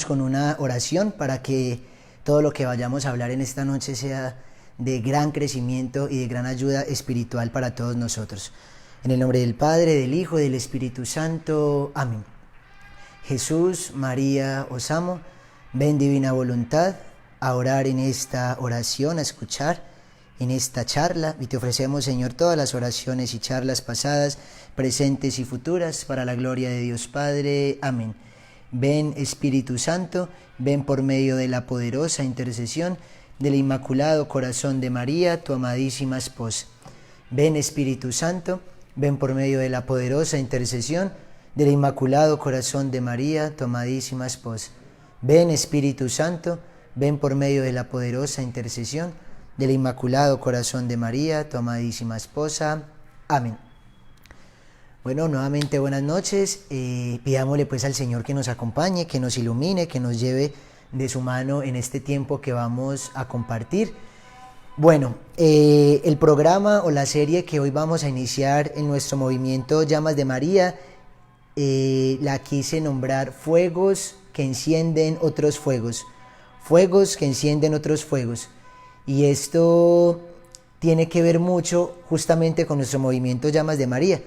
Con una oración para que todo lo que vayamos a hablar en esta noche sea de gran crecimiento y de gran ayuda espiritual para todos nosotros. En el nombre del Padre, del Hijo y del Espíritu Santo. Amén. Jesús, María, os amo. Ven, divina voluntad, a orar en esta oración, a escuchar en esta charla. Y te ofrecemos, Señor, todas las oraciones y charlas pasadas, presentes y futuras, para la gloria de Dios Padre. Amén. Ven, Espíritu Santo, ven por medio de la poderosa intercesión del Inmaculado Corazón de María, tu amadísima esposa. Ven, Espíritu Santo, ven por medio de la poderosa intercesión del Inmaculado Corazón de María, tu amadísima esposa. Ven, Espíritu Santo, ven por medio de la poderosa intercesión del Inmaculado Corazón de María, tu amadísima esposa. Amén. Bueno, nuevamente buenas noches. Pidámosle pues al Señor que nos acompañe, que nos ilumine, que nos lleve de su mano en este tiempo que vamos a compartir. Bueno, el programa o la serie que hoy vamos a iniciar en nuestro movimiento Llamas de María, la quise nombrar Fuegos que encienden otros fuegos. Fuegos que encienden otros fuegos. Y esto tiene que ver mucho justamente con nuestro movimiento Llamas de María.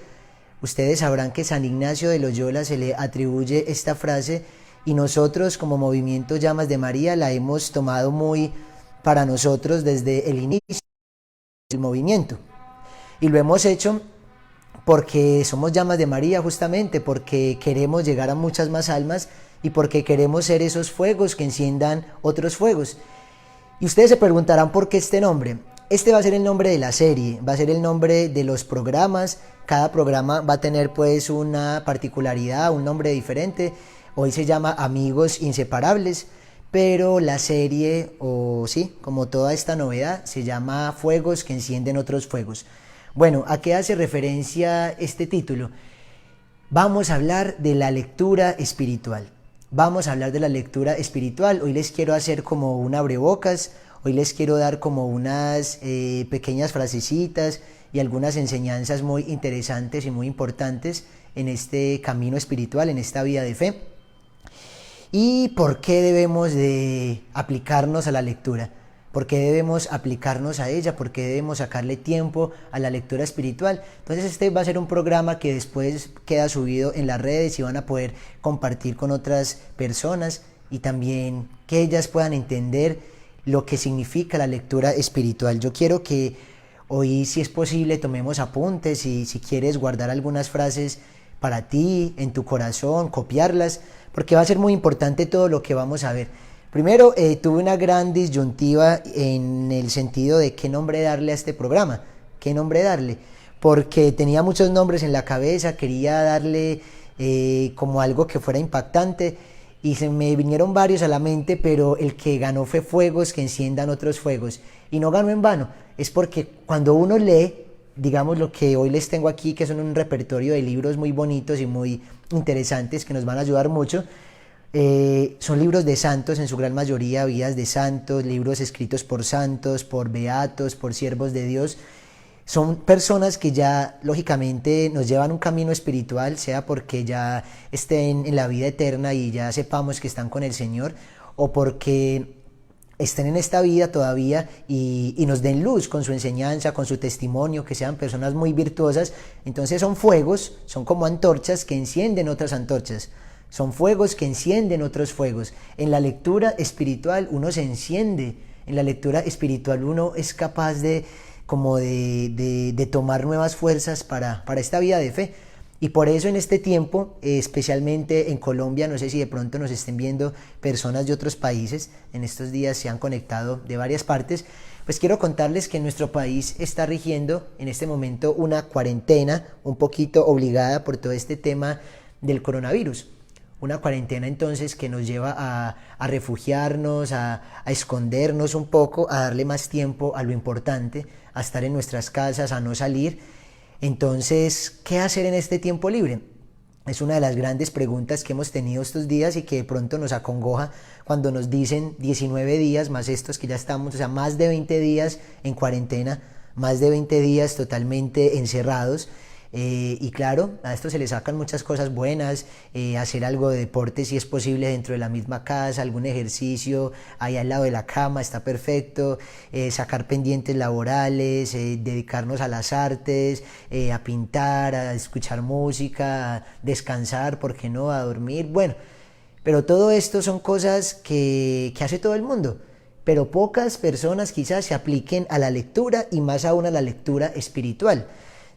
Ustedes sabrán que San Ignacio de Loyola se le atribuye esta frase y nosotros como movimiento Llamas de María la hemos tomado muy para nosotros desde el inicio del movimiento. Y lo hemos hecho porque somos Llamas de María, justamente porque queremos llegar a muchas más almas y porque queremos ser esos fuegos que enciendan otros fuegos. Y ustedes se preguntarán por qué este nombre. Este va a ser el nombre de la serie, va a ser el nombre de los programas. Cada programa va a tener pues una particularidad, un nombre diferente. Hoy se llama Amigos Inseparables, pero la serie, o sí, como toda esta novedad, se llama Fuegos que encienden otros fuegos. Bueno, ¿a qué hace referencia este título? Vamos a hablar de la lectura espiritual. Vamos a hablar de la lectura espiritual. Hoy les quiero hacer como un abrebocas. Hoy les quiero dar como unas pequeñas frasecitas y algunas enseñanzas muy interesantes y muy importantes en este camino espiritual, en esta vida de fe. ¿Y por qué debemos de aplicarnos a la lectura? ¿Por qué debemos aplicarnos a ella? ¿Por qué debemos sacarle tiempo a la lectura espiritual? Entonces este va a ser un programa que después queda subido en las redes y van a poder compartir con otras personas y también que ellas puedan entender lo que significa la lectura espiritual. Yo quiero que hoy, si es posible, tomemos apuntes y si quieres guardar algunas frases para ti, en tu corazón, copiarlas, porque va a ser muy importante todo lo que vamos a ver. Primero, tuve una gran disyuntiva en el sentido de qué nombre darle a este programa, qué nombre darle, porque tenía muchos nombres en la cabeza, quería darle como algo que fuera impactante, y se me vinieron varios a la mente, pero el que ganó fue Fuegos que enciendan otros fuegos. Y no ganó en vano, es porque cuando uno lee, digamos lo que hoy les tengo aquí, que son un repertorio de libros muy bonitos y muy interesantes que nos van a ayudar mucho, son libros de santos en su gran mayoría, vidas de santos, libros escritos por santos, por beatos, por siervos de Dios. Son personas que ya lógicamente nos llevan un camino espiritual, sea porque ya estén en la vida eterna y ya sepamos que están con el Señor, o porque estén en esta vida todavía y nos den luz con su enseñanza, con su testimonio, que sean personas muy virtuosas. Entonces son fuegos, son como antorchas que encienden otras antorchas. Son fuegos que encienden otros fuegos. En la lectura espiritual uno se enciende, en la lectura espiritual uno es capaz de tomar nuevas fuerzas para esta vida de fe. Y por eso en este tiempo, especialmente en Colombia, no sé si de pronto nos estén viendo personas de otros países, en estos días se han conectado de varias partes, pues quiero contarles que nuestro país está rigiendo en este momento una cuarentena un poquito obligada por todo este tema del coronavirus. Una cuarentena entonces que nos lleva a refugiarnos, a escondernos un poco, a darle más tiempo a lo importante, a estar en nuestras casas, a no salir. Entonces, ¿qué hacer en este tiempo libre? Es una de las grandes preguntas que hemos tenido estos días y que de pronto nos acongoja cuando nos dicen 19 días más estos que ya estamos, o sea, más de 20 días en cuarentena, más de 20 días totalmente encerrados. Y claro, a esto se le sacan muchas cosas buenas, hacer algo de deporte si es posible dentro de la misma casa, algún ejercicio ahí al lado de la cama está perfecto, sacar pendientes laborales, dedicarnos a las artes, a pintar, a escuchar música, a descansar, ¿por qué no?, a dormir, bueno, pero todo esto son cosas que hace todo el mundo, pero pocas personas quizás se apliquen a la lectura y más aún a la lectura espiritual,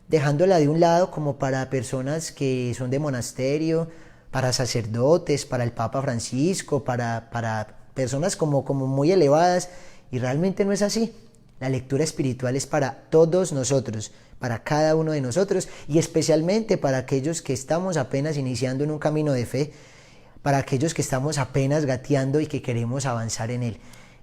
dejándola de un lado como para personas que son de monasterio, para sacerdotes, para el Papa Francisco, para personas como muy elevadas, y realmente no es así. La lectura espiritual es para todos nosotros, para cada uno de nosotros, y especialmente para aquellos que estamos apenas iniciando en un camino de fe, para aquellos que estamos apenas gateando y que queremos avanzar en él.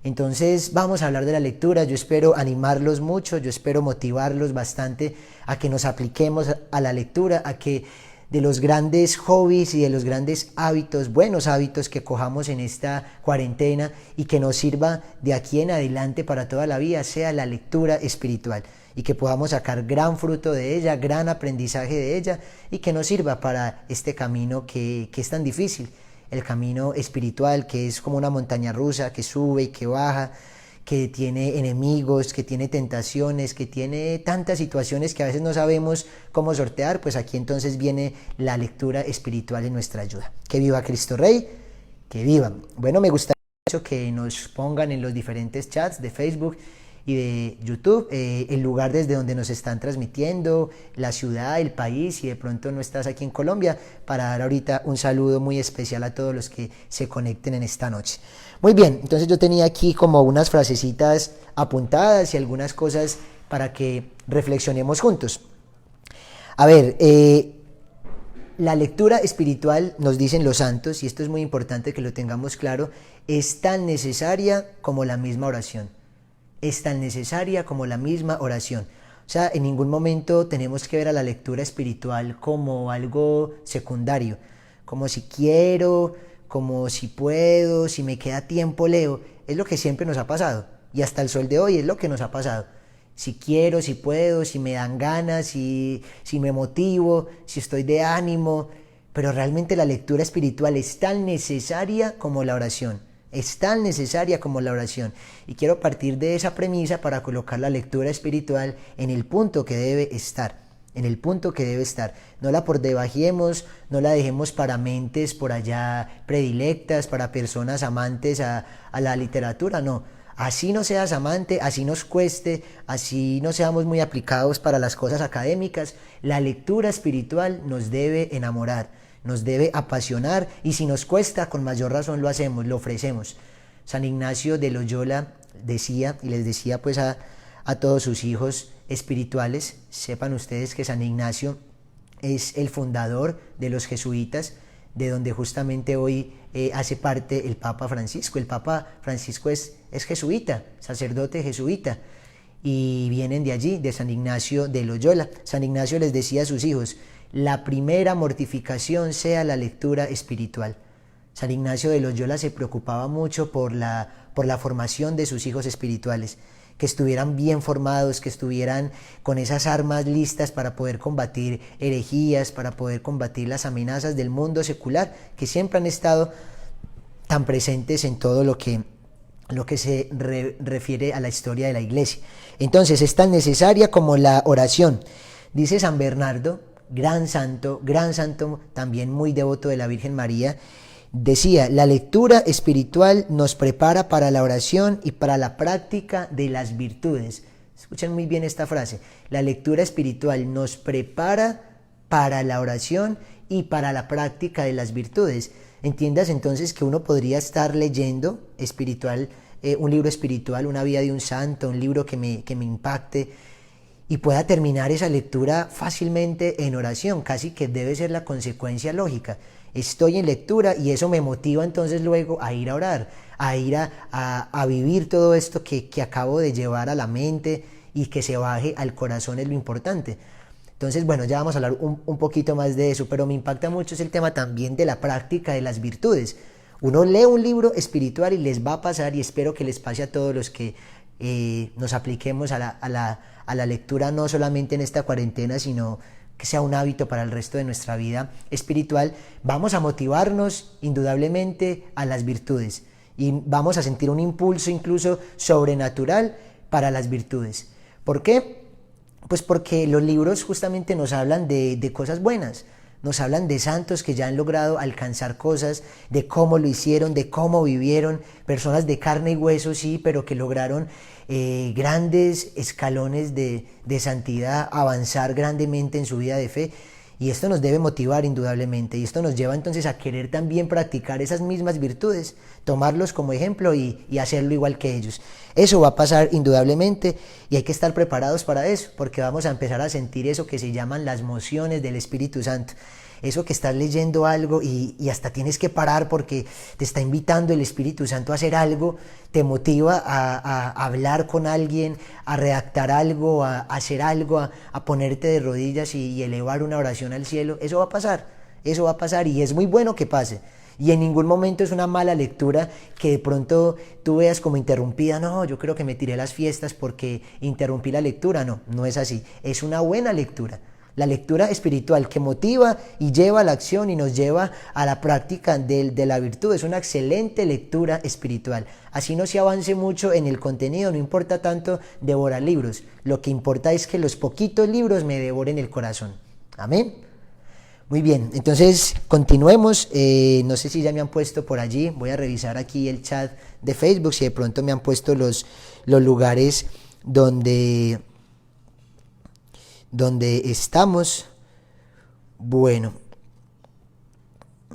Entonces vamos a hablar de la lectura, yo espero animarlos mucho, yo espero motivarlos bastante a que nos apliquemos a la lectura, a que de los grandes hobbies y de los grandes hábitos, buenos hábitos que cojamos en esta cuarentena y que nos sirva de aquí en adelante para toda la vida, sea la lectura espiritual, y que podamos sacar gran fruto de ella, gran aprendizaje de ella, y que nos sirva para este camino que es tan difícil, el camino espiritual, que es como una montaña rusa, que sube y que baja, que tiene enemigos, que tiene tentaciones, que tiene tantas situaciones que a veces no sabemos cómo sortear. Pues aquí entonces viene la lectura espiritual en nuestra ayuda. ¡Que viva Cristo Rey! ¡Que viva! Bueno, me gustaría mucho que nos pongan en los diferentes chats de Facebook y de YouTube el lugar desde donde nos están transmitiendo, la ciudad, el país, si de pronto no estás aquí en Colombia, para dar ahorita un saludo muy especial a todos los que se conecten en esta noche. Muy bien, entonces yo tenía aquí como unas frasecitas apuntadas y algunas cosas para que reflexionemos juntos. A ver, la lectura espiritual, nos dicen los santos, y esto es muy importante que lo tengamos claro, es tan necesaria como la misma oración. Es tan necesaria como la misma oración. O sea, en ningún momento tenemos que ver a la lectura espiritual como algo secundario, como si quiero, como si puedo, si me queda tiempo leo. Es lo que siempre nos ha pasado, y hasta el sol de hoy es lo que nos ha pasado. Si quiero, si puedo, si me dan ganas, si me motivo, si estoy de ánimo, pero realmente la lectura espiritual es tan necesaria como la oración. Es tan necesaria como la oración, y quiero partir de esa premisa para colocar la lectura espiritual en el punto que debe estar, en el punto que debe estar. No la debajemos, no la dejemos para mentes por allá predilectas, para personas amantes a la literatura, no. Así no seas amante, así nos cueste, así no seamos muy aplicados para las cosas académicas, la lectura espiritual nos debe enamorar, nos debe apasionar, y si nos cuesta, con mayor razón lo hacemos, lo ofrecemos. San Ignacio de Loyola decía, y les decía pues a todos sus hijos espirituales, sepan ustedes que San Ignacio es el fundador de los jesuitas, de donde justamente hoy hace parte el Papa Francisco. El Papa Francisco es jesuita, sacerdote jesuita, y vienen de allí, de San Ignacio de Loyola. San Ignacio les decía a sus hijos: la primera mortificación sea la lectura espiritual. San Ignacio de Loyola se preocupaba mucho por la formación de sus hijos espirituales, que estuvieran bien formados, que estuvieran con esas armas listas para poder combatir herejías, para poder combatir las amenazas del mundo secular, que siempre han estado tan presentes en todo lo que se refiere a la historia de la Iglesia. Entonces es tan necesaria como la oración. Dice San Bernardo, gran santo, también muy devoto de la Virgen María, decía: la lectura espiritual nos prepara para la oración y para la práctica de las virtudes. Escuchen muy bien esta frase: la lectura espiritual nos prepara para la oración y para la práctica de las virtudes. Entiendas entonces que uno podría estar leyendo un libro espiritual, una vida de un santo, un libro que me impacte, y pueda terminar esa lectura fácilmente en oración, casi que debe ser la consecuencia lógica. Estoy en lectura y eso me motiva entonces luego a ir a orar, a ir a vivir todo esto que acabo de llevar a la mente, y que se baje al corazón es lo importante. Entonces, bueno, ya vamos a hablar un poquito más de eso, pero me impacta mucho es el tema también de la práctica de las virtudes. Uno lee un libro espiritual y les va a pasar, y espero que les pase a todos los que nos apliquemos a la lectura, no solamente en esta cuarentena, sino que sea un hábito para el resto de nuestra vida espiritual, vamos a motivarnos indudablemente a las virtudes y vamos a sentir un impulso incluso sobrenatural para las virtudes. ¿Por qué? Pues porque los libros justamente nos hablan de cosas buenas, nos hablan de santos que ya han logrado alcanzar cosas, de cómo lo hicieron, de cómo vivieron, personas de carne y hueso, sí, pero que lograron grandes escalones de santidad, avanzar grandemente en su vida de fe. Y esto nos debe motivar indudablemente, y esto nos lleva entonces a querer también practicar esas mismas virtudes, tomarlos como ejemplo y hacerlo igual que ellos. Eso va a pasar indudablemente y hay que estar preparados para eso, porque vamos a empezar a sentir eso que se llaman las mociones del Espíritu Santo. Eso que estás leyendo algo y hasta tienes que parar porque te está invitando el Espíritu Santo a hacer algo, te motiva a hablar con alguien, a redactar algo, a hacer algo, a ponerte de rodillas y elevar una oración al cielo. Eso va a pasar y es muy bueno que pase. Y en ningún momento es una mala lectura que de pronto tú veas como interrumpida. No, yo creo que me tiré las fiestas porque interrumpí la lectura. No, no es así. Es una buena lectura. La lectura espiritual que motiva y lleva a la acción y nos lleva a la práctica de la virtud. Es una excelente lectura espiritual. Así no se avance mucho en el contenido, no importa tanto devorar libros. Lo que importa es que los poquitos libros me devoren el corazón. Amén. Muy bien, entonces continuemos. No sé si ya me han puesto por allí. Voy a revisar aquí el chat de Facebook si de pronto me han puesto los lugares donde estamos. Bueno,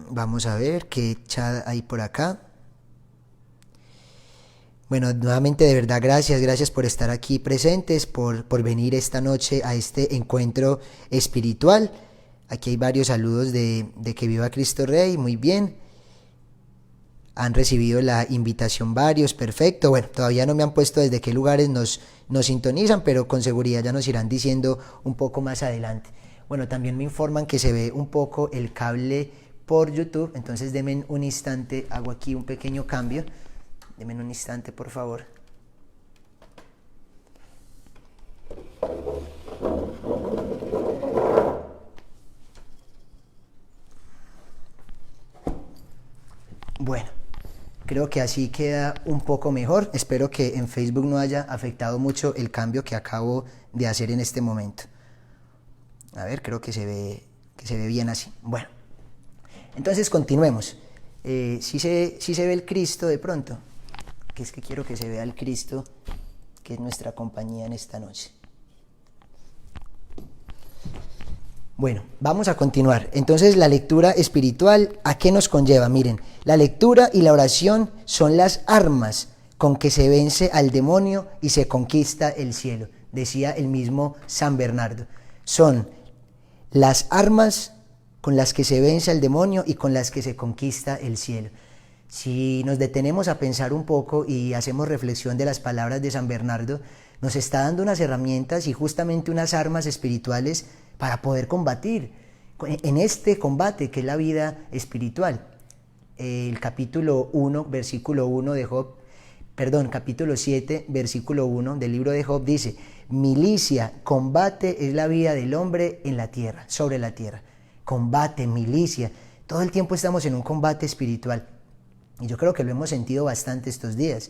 vamos a ver qué chat hay por acá. Bueno, nuevamente de verdad gracias por estar aquí presentes, por venir esta noche a este encuentro espiritual. Aquí hay varios saludos de que viva Cristo Rey, muy bien. Han recibido la invitación varios, perfecto. Bueno, todavía no me han puesto desde qué lugares nos sintonizan, pero con seguridad ya nos irán diciendo un poco más adelante. Bueno, también me informan que se ve un poco el cable por YouTube, entonces denme un instante, hago aquí un pequeño cambio. Denme un instante, por favor. Bueno, creo que así queda un poco mejor. Espero que en Facebook no haya afectado mucho el cambio que acabo de hacer en este momento. A ver, creo que se ve bien así. Bueno, entonces continuemos. ¿Sí se ve el Cristo de pronto? Que es que quiero que se vea el Cristo, que es nuestra compañía en esta noche. Bueno, vamos a continuar. Entonces, la lectura espiritual, ¿a qué nos conlleva? Miren, la lectura y la oración son las armas con que se vence al demonio y se conquista el cielo, decía el mismo San Bernardo. Son las armas con las que se vence al demonio y con las que se conquista el cielo. Si nos detenemos a pensar un poco y hacemos reflexión de las palabras de San Bernardo, nos está dando unas herramientas y justamente unas armas espirituales para poder combatir en este combate que es la vida espiritual. El capítulo 1, versículo 1 de Job, capítulo 7, versículo 1 del libro de Job dice: milicia, combate es la vida del hombre en la tierra, sobre la tierra. Combate, milicia, todo el tiempo estamos en un combate espiritual. Y yo creo que lo hemos sentido bastante estos días,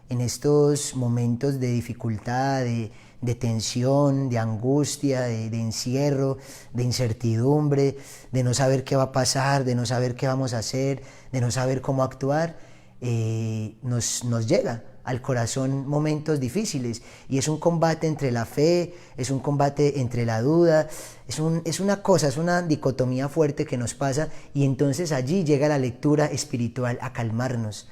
en estos momentos de dificultad, de tensión, de angustia, de encierro, de incertidumbre, de no saber qué va a pasar, de no saber qué vamos a hacer, de no saber cómo actuar. Nos llega al corazón momentos difíciles y es un combate entre la fe, es un combate entre la duda, es una dicotomía fuerte que nos pasa, y entonces allí llega la lectura espiritual a calmarnos,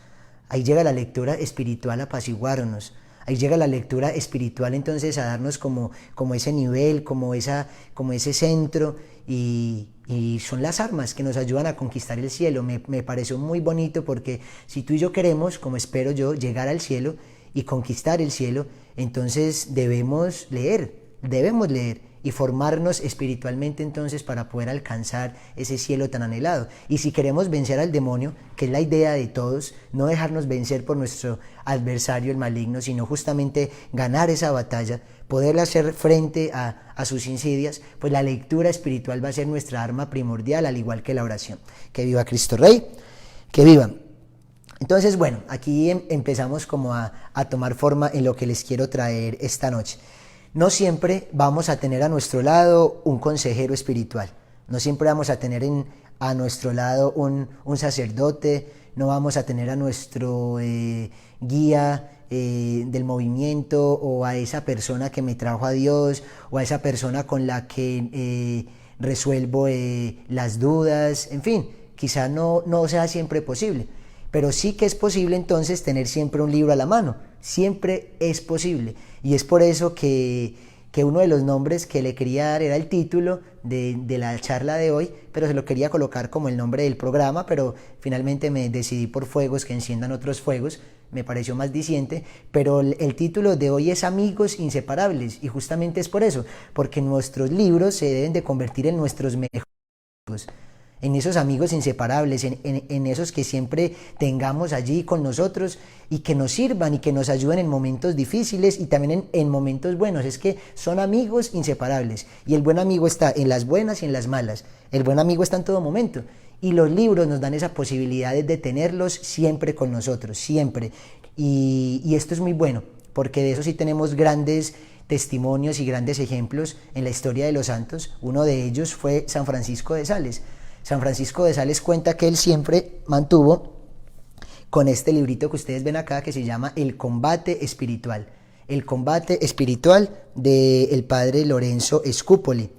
ahí llega la lectura espiritual a apaciguarnos, ahí llega la lectura espiritual entonces a darnos como ese nivel, como ese centro, y son las armas que nos ayudan a conquistar el cielo. Me pareció muy bonito porque si tú y yo queremos, como espero yo, llegar al cielo y conquistar el cielo, entonces debemos leer y formarnos espiritualmente entonces para poder alcanzar ese cielo tan anhelado. Y si queremos vencer al demonio, que es la idea de todos, no dejarnos vencer por nuestro adversario el maligno, sino justamente ganar esa batalla, poder hacer frente a sus insidias, pues la lectura espiritual va a ser nuestra arma primordial, al igual que la oración. Que viva Cristo Rey, que viva. Entonces, bueno, aquí empezamos como a tomar forma en lo que les quiero traer esta noche. No siempre vamos a tener a nuestro lado un consejero espiritual, no siempre vamos a tener a nuestro lado un sacerdote, no vamos a tener a nuestro guía del movimiento, o a esa persona que me trajo a Dios, o a esa persona con la que resuelvo las dudas, en fin, quizá no sea siempre posible. Pero sí que es posible entonces tener siempre un libro a la mano, siempre es posible. Y es por eso que uno de los nombres que le quería dar era el título de la charla de hoy, pero se lo quería colocar como el nombre del programa, pero finalmente me decidí por fuegos que enciendan otros fuegos, me pareció más diciente, pero el título de hoy es Amigos Inseparables, y justamente es por eso, porque nuestros libros se deben de convertir en nuestros mejores amigos, en esos amigos inseparables, en esos que siempre tengamos allí con nosotros y que nos sirvan y que nos ayuden en momentos difíciles y también en momentos buenos. Es que son amigos inseparables, y el buen amigo está en las buenas y en las malas. El buen amigo está en todo momento, y los libros nos dan esa posibilidad de tenerlos siempre con nosotros, siempre. Y esto es muy bueno, porque de eso sí tenemos grandes testimonios y grandes ejemplos en la historia de los santos. Uno de ellos fue San Francisco de Sales. San Francisco de Sales cuenta que él siempre mantuvo con este librito que ustedes ven acá, que se llama El Combate Espiritual. El Combate Espiritual del padre Lorenzo Scupoli.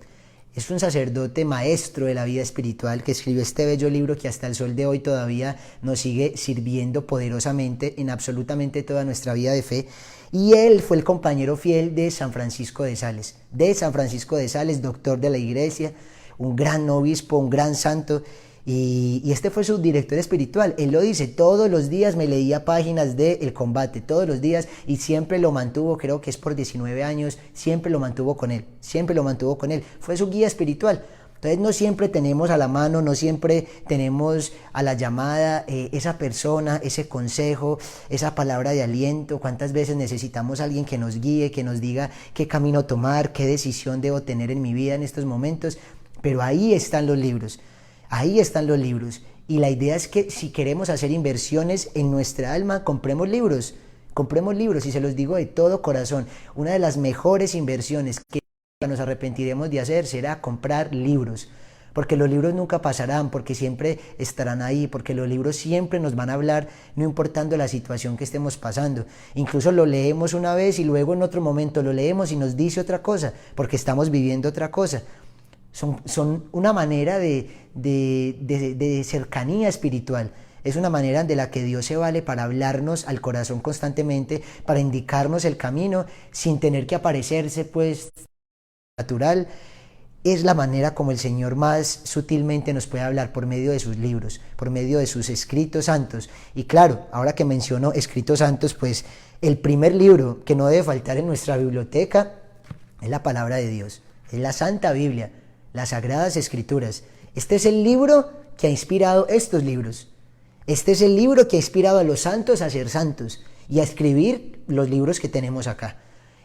Es un sacerdote maestro de la vida espiritual que escribió este bello libro que hasta el sol de hoy todavía nos sigue sirviendo poderosamente en absolutamente toda nuestra vida de fe. Y él fue el compañero fiel de San Francisco de Sales. Doctor de la Iglesia, un gran obispo, un gran santo, y este fue su director espiritual. Él lo dice, todos los días me leía páginas de El Combate, todos los días, y siempre lo mantuvo, creo que es por 19 años, siempre lo mantuvo con él, fue su guía espiritual. Entonces no siempre tenemos a la mano, no siempre tenemos a la llamada esa persona, ese consejo, esa palabra de aliento. ¿Cuántas veces necesitamos a alguien que nos guíe, que nos diga qué camino tomar, qué decisión debo tener en mi vida en estos momentos? Pero ahí están los libros, y la idea es que si queremos hacer inversiones en nuestra alma, compremos libros, y se los digo de todo corazón, una de las mejores inversiones que nos arrepentiremos de hacer será comprar libros, porque los libros nunca pasarán, porque siempre estarán ahí, porque los libros siempre nos van a hablar, no importando la situación que estemos pasando. Incluso lo leemos una vez y luego en otro momento lo leemos y nos dice otra cosa, porque estamos viviendo otra cosa. Son una manera de cercanía espiritual. Es una manera de la que Dios se vale para hablarnos al corazón constantemente, para indicarnos el camino sin tener que aparecerse pues natural. Es la manera como el Señor más sutilmente nos puede hablar, por medio de sus libros, por medio de sus escritos santos. Y claro, ahora que menciono escritos santos, pues el primer libro que no debe faltar en nuestra biblioteca es la palabra de Dios, es la Santa Biblia, las Sagradas Escrituras. Este es el libro que ha inspirado estos libros. Este es el libro que ha inspirado a los santos a ser santos y a escribir los libros que tenemos acá.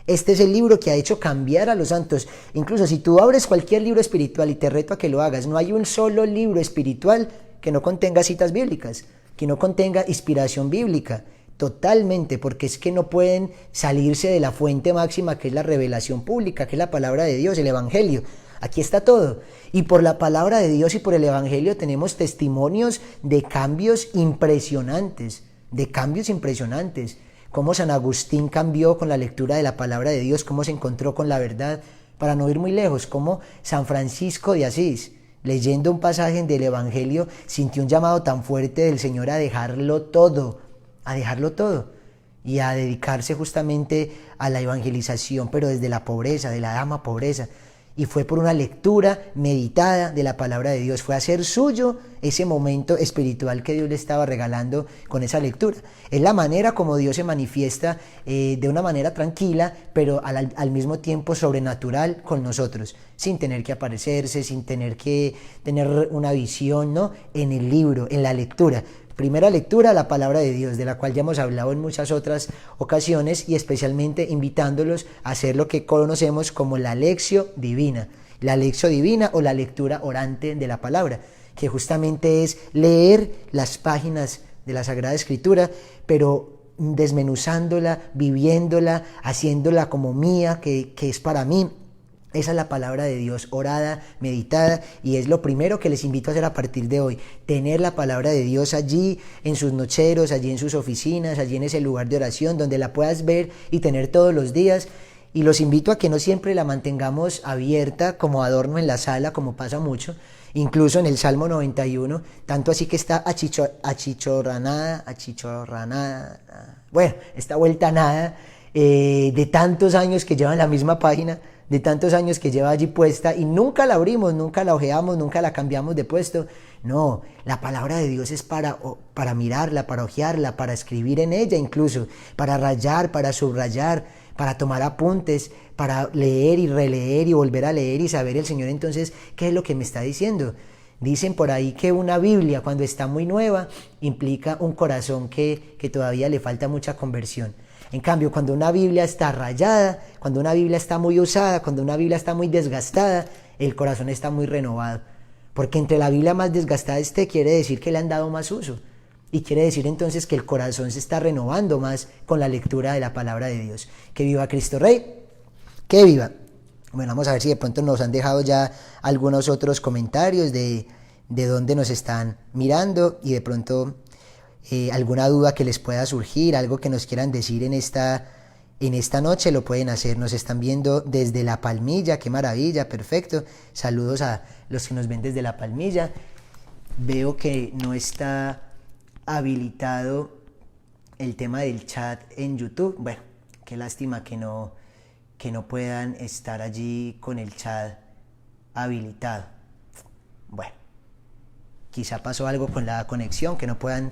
Este es el libro que ha hecho cambiar a los santos. Incluso si tú abres cualquier libro espiritual, y te reto a que lo hagas, no hay un solo libro espiritual que no contenga citas bíblicas, que no contenga inspiración bíblica. Totalmente, porque es que no pueden salirse de la fuente máxima, que es la revelación pública, que es la palabra de Dios, el Evangelio. Aquí está todo. Y por la palabra de Dios y por el Evangelio tenemos testimonios de cambios impresionantes, Cómo San Agustín cambió con la lectura de la palabra de Dios, cómo se encontró con la verdad. Para no ir muy lejos, cómo San Francisco de Asís, leyendo un pasaje del Evangelio, sintió un llamado tan fuerte del Señor a dejarlo todo, y a dedicarse justamente a la evangelización, pero desde la pobreza, de la dama pobreza. y fue por una lectura meditada de la palabra de Dios, fue hacer suyo ese momento espiritual que Dios le estaba regalando con esa lectura. Es la manera como Dios se manifiesta de una manera tranquila, pero al mismo tiempo sobrenatural con nosotros, sin tener que aparecerse, sin tener que tener una visión, ¿no? En el libro, en la lectura. Primera lectura, la palabra de Dios, de la cual ya hemos hablado en muchas otras ocasiones, y especialmente invitándolos a hacer lo que conocemos como la lección divina. La lección divina o la lectura orante de la palabra, que justamente es leer las páginas de la Sagrada Escritura, pero desmenuzándola, viviéndola, haciéndola como mía, que es para mí. Esa es la palabra de Dios, orada, meditada, y es lo primero que les invito a hacer a partir de hoy, tener la palabra de Dios allí en sus nocheros, allí en sus oficinas, allí en ese lugar de oración donde la puedas ver y tener todos los días. Y los invito a que no siempre la mantengamos abierta como adorno en la sala, como pasa mucho, incluso en el Salmo 91, tanto así que está achichorranada, bueno, está vuelta nada, de tantos años que lleva en la misma página, de tantos años que lleva allí puesta, y nunca la abrimos, nunca la ojeamos, nunca la cambiamos de puesto. No, la palabra de Dios es para mirarla, para ojearla, para escribir en ella incluso, para rayar, para subrayar, para tomar apuntes, para leer y releer y volver a leer y saber el Señor entonces qué es lo que me está diciendo. Dicen por ahí que una Biblia cuando está muy nueva implica un corazón que todavía le falta mucha conversión. En cambio, cuando una Biblia está rayada, cuando una Biblia está muy usada, cuando una Biblia está muy desgastada, el corazón está muy renovado. Porque entre la Biblia más desgastada esté, quiere decir que le han dado más uso. Y quiere decir entonces que el corazón se está renovando más con la lectura de la palabra de Dios. ¡Que viva Cristo Rey! ¡Que viva! Bueno, vamos a ver si de pronto nos han dejado ya algunos otros comentarios de dónde nos están mirando y de pronto alguna duda que les pueda surgir, algo que nos quieran decir en esta noche, lo pueden hacer. Nos están viendo desde La Palmilla, qué maravilla, perfecto. Saludos a los que nos ven desde La Palmilla. Veo que no está habilitado el tema del chat en YouTube. Bueno, qué lástima que no puedan estar allí con el chat habilitado. Bueno, quizá pasó algo con la conexión, que no puedan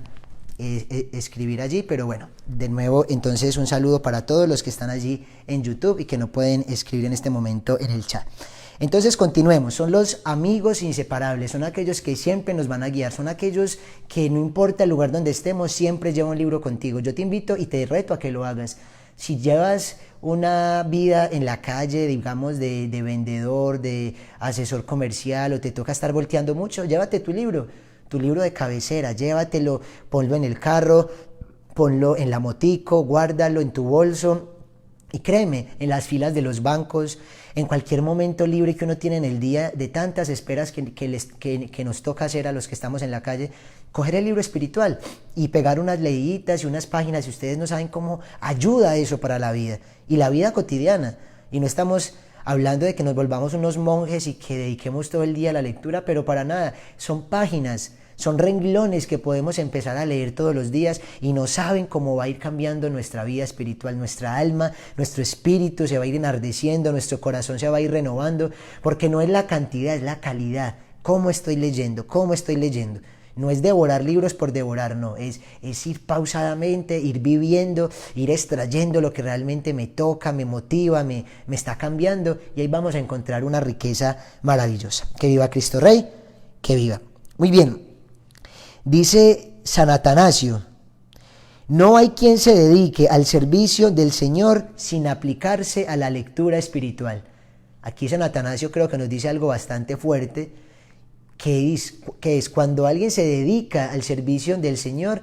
escribir allí, pero bueno, de nuevo entonces un saludo para todos los que están allí en YouTube y que no pueden escribir en este momento en el chat. Entonces continuemos, son los amigos inseparables, son aquellos que siempre nos van a guiar, son aquellos que no importa el lugar donde estemos, siempre lleva un libro contigo. Yo te invito y te reto a que lo hagas. Si llevas una vida en la calle, digamos, de vendedor, de asesor comercial, o te toca estar volteando mucho, llévate tu libro de cabecera, llévatelo, ponlo en el carro, ponlo en la motico, guárdalo en tu bolso. Y créeme, en las filas de los bancos, en cualquier momento libre que uno tiene en el día, de tantas esperas que nos toca hacer a los que estamos en la calle, coger el libro espiritual y pegar unas leíditas y unas páginas, y ustedes no saben cómo ayuda eso para la vida y la vida cotidiana. Y no estamos hablando de que nos volvamos unos monjes y que dediquemos todo el día a la lectura, pero para nada, son páginas, son renglones que podemos empezar a leer todos los días, y no saben cómo va a ir cambiando nuestra vida espiritual, nuestra alma, nuestro espíritu se va a ir enardeciendo, nuestro corazón se va a ir renovando, porque no es la cantidad, es la calidad. ¿Cómo estoy leyendo? No es devorar libros por devorar, no, es ir pausadamente, ir viviendo, ir extrayendo lo que realmente me toca, me motiva, me está cambiando, y ahí vamos a encontrar una riqueza maravillosa. Que viva Cristo Rey, que viva. Muy bien, dice San Atanasio: no hay quien se dedique al servicio del Señor sin aplicarse a la lectura espiritual. Aquí San Atanasio creo que nos dice algo bastante fuerte, que es cuando alguien se dedica al servicio del Señor,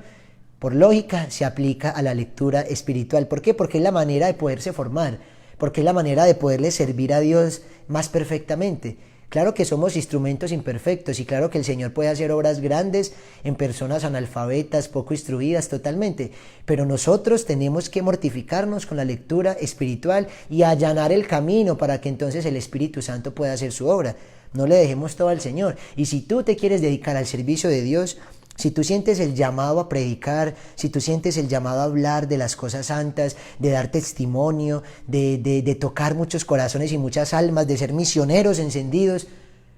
por lógica se aplica a la lectura espiritual. ¿Por qué? Porque es la manera de poderse formar, porque es la manera de poderle servir a Dios más perfectamente. Claro que somos instrumentos imperfectos, y claro que el Señor puede hacer obras grandes en personas analfabetas, poco instruidas totalmente, pero nosotros tenemos que mortificarnos con la lectura espiritual y allanar el camino para que entonces el Espíritu Santo pueda hacer su obra. No le dejemos todo al Señor. Y si tú te quieres dedicar al servicio de Dios, Si tú sientes el llamado a predicar, si tú sientes el llamado a hablar de las cosas santas, de dar testimonio, de tocar muchos corazones y muchas almas, de ser misioneros encendidos,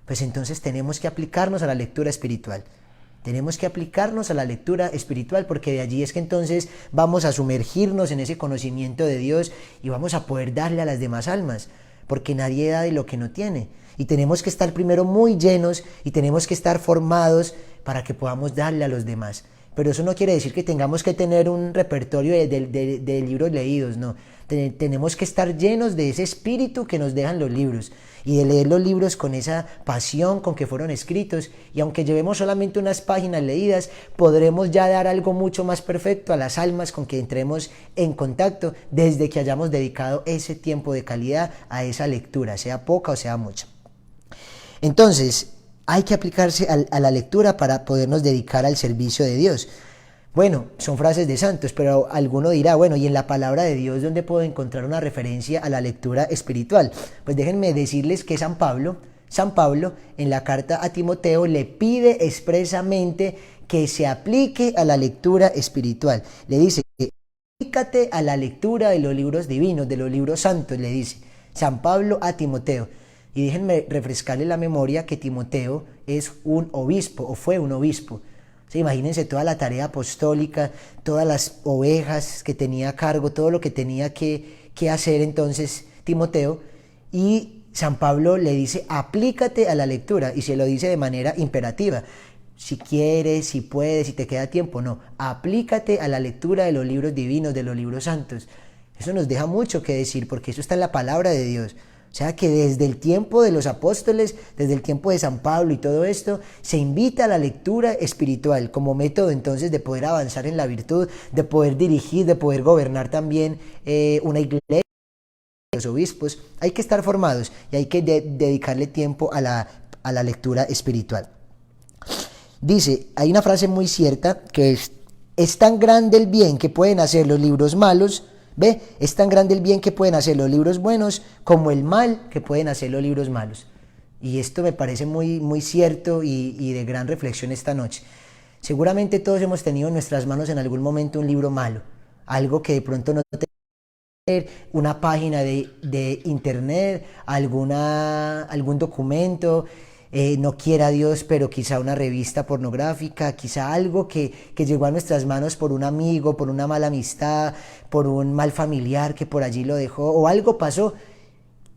pues entonces tenemos que aplicarnos a la lectura espiritual. Tenemos que aplicarnos a la lectura espiritual, porque de allí es que entonces vamos a sumergirnos en ese conocimiento de Dios y vamos a poder darle a las demás almas, porque nadie da de lo que no tiene. Y tenemos que estar primero muy llenos y tenemos que estar formados para que podamos darle a los demás. Pero eso no quiere decir que tengamos que tener un repertorio de libros leídos, no. Tenemos que estar llenos de ese espíritu que nos dejan los libros y de leer los libros con esa pasión con que fueron escritos, y aunque llevemos solamente unas páginas leídas, podremos ya dar algo mucho más perfecto a las almas con que entremos en contacto desde que hayamos dedicado ese tiempo de calidad a esa lectura, sea poca o sea mucha. Entonces, hay que aplicarse a la lectura para podernos dedicar al servicio de Dios. Bueno, son frases de santos, pero alguno dirá, bueno, ¿y en la palabra de Dios dónde puedo encontrar una referencia a la lectura espiritual? Pues déjenme decirles que San Pablo en la carta a Timoteo le pide expresamente que se aplique a la lectura espiritual. Le dice que aplícate a la lectura de los libros divinos, de los libros santos, le dice San Pablo a Timoteo. Y déjenme refrescarle la memoria que Timoteo es un obispo, o fue un obispo. Sí, imagínense toda la tarea apostólica, todas las ovejas que tenía a cargo, todo lo que tenía que hacer entonces Timoteo. Y San Pablo le dice, aplícate a la lectura, y se lo dice de manera imperativa. Si quieres, si puedes, si te queda tiempo, no. Aplícate a la lectura de los libros divinos, de los libros santos. Eso nos deja mucho que decir, porque eso está en la palabra de Dios. O sea que desde el tiempo de los apóstoles, desde el tiempo de San Pablo y todo esto, se invita a la lectura espiritual como método entonces de poder avanzar en la virtud, de poder dirigir, de poder gobernar también una iglesia, los obispos. Hay que estar formados y hay que dedicarle tiempo a la lectura espiritual. Dice, hay una frase muy cierta que es tan grande el bien que pueden hacer los libros malos, ¿ve? Es tan grande el bien que pueden hacer los libros buenos como el mal que pueden hacer los libros malos. Y esto me parece muy, muy cierto y de gran reflexión esta noche. Seguramente todos hemos tenido en nuestras manos en algún momento un libro malo, algo que de pronto no te una página de internet, algún documento, no quiera Dios, pero quizá una revista pornográfica, quizá algo que llegó a nuestras manos por un amigo, por una mala amistad, por un mal familiar que por allí lo dejó, o algo pasó,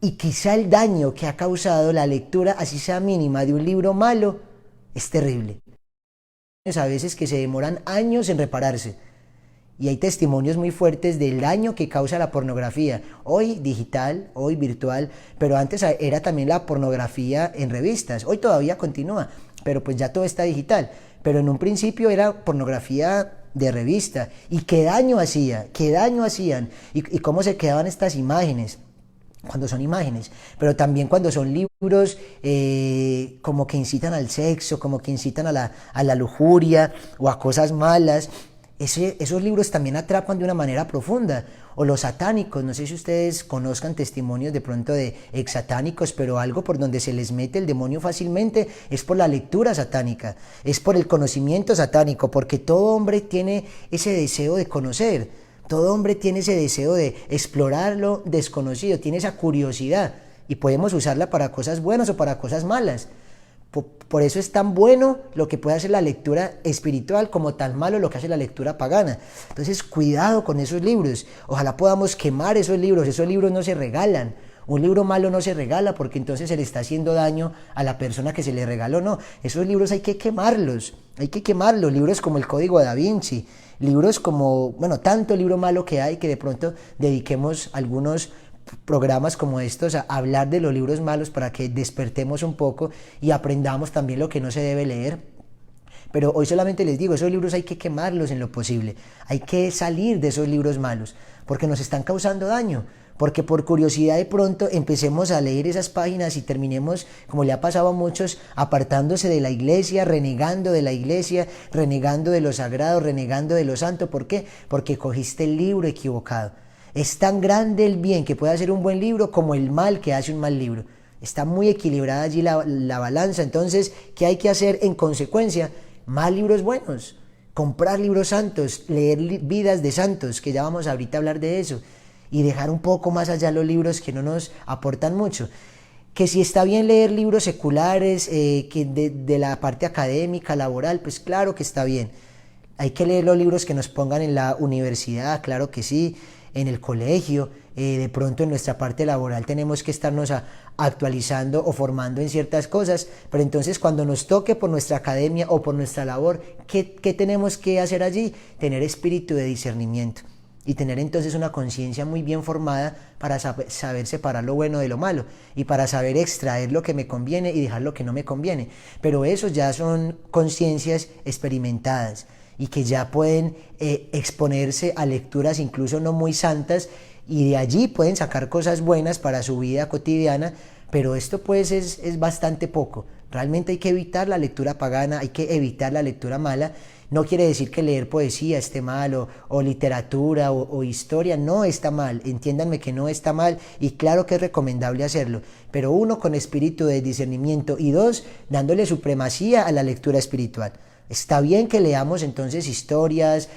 y quizá el daño que ha causado la lectura, así sea mínima, de un libro malo, es terrible. A veces que se demoran años en repararse. Y hay testimonios muy fuertes del daño que causa la pornografía, hoy digital, hoy virtual, pero antes era también la pornografía en revistas, hoy todavía continúa, pero pues ya todo está digital, pero en un principio era pornografía de revista, y qué daño hacían, y cómo se quedaban estas imágenes, cuando son imágenes, pero también cuando son libros como que incitan al sexo, como que incitan a la lujuria o a cosas malas. Esos libros también atrapan de una manera profunda. O los satánicos, no sé si ustedes conozcan testimonios de pronto de exsatánicos, pero algo por donde se les mete el demonio fácilmente es por la lectura satánica, es por el conocimiento satánico, porque todo hombre tiene ese deseo de conocer, todo hombre tiene ese deseo de explorar lo desconocido, tiene esa curiosidad, y podemos usarla para cosas buenas o para cosas malas. Por eso es tan bueno lo que puede hacer la lectura espiritual como tan malo lo que hace la lectura pagana. Entonces, cuidado con esos libros. Ojalá podamos quemar esos libros no se regalan. Un libro malo no se regala porque entonces se le está haciendo daño a la persona que se le regaló. No, esos libros hay que quemarlos. Libros como el Código Da Vinci, libros como, bueno, tanto libro malo que hay que de pronto dediquemos algunos programas como estos a hablar de los libros malos para que despertemos un poco y aprendamos también lo que no se debe leer. Pero hoy solamente les digo, esos libros hay que quemarlos en lo posible, hay que salir de esos libros malos porque nos están causando daño, porque por curiosidad de pronto empecemos a leer esas páginas y terminemos, como le ha pasado a muchos, apartándose de la iglesia, renegando de la iglesia, renegando de lo sagrado, renegando de lo santo. ¿Por qué? Porque cogiste el libro equivocado. Es tan grande el bien que puede hacer un buen libro como el mal que hace un mal libro. Está muy equilibrada allí la balanza. Entonces, ¿qué hay que hacer en consecuencia? más libros buenos, comprar libros santos, leer vidas de santos, que ya vamos ahorita a hablar de eso, y dejar un poco más allá los libros que no nos aportan mucho. Que si está bien leer libros seculares, que de la parte académica, laboral, pues claro que está bien. Hay que leer los libros que nos pongan en la universidad, claro que sí, en el colegio, de pronto en nuestra parte laboral tenemos que estarnos actualizando o formando en ciertas cosas, pero entonces cuando nos toque por nuestra academia o por nuestra labor, ¿qué tenemos que hacer allí? Tener espíritu de discernimiento y tener entonces una conciencia muy bien formada para saber separar lo bueno de lo malo y para saber extraer lo que me conviene y dejar lo que no me conviene. Pero eso ya son conciencias experimentadas y que ya pueden exponerse a lecturas incluso no muy santas, y de allí pueden sacar cosas buenas para su vida cotidiana, pero esto pues es bastante poco. Realmente hay que evitar la lectura pagana, hay que evitar la lectura mala. No quiere decir que leer poesía esté mal o literatura o historia, no está mal, entiéndanme que no está mal y claro que es recomendable hacerlo, pero uno con espíritu de discernimiento y dos, dándole supremacía a la lectura espiritual. Está bien que leamos entonces historias,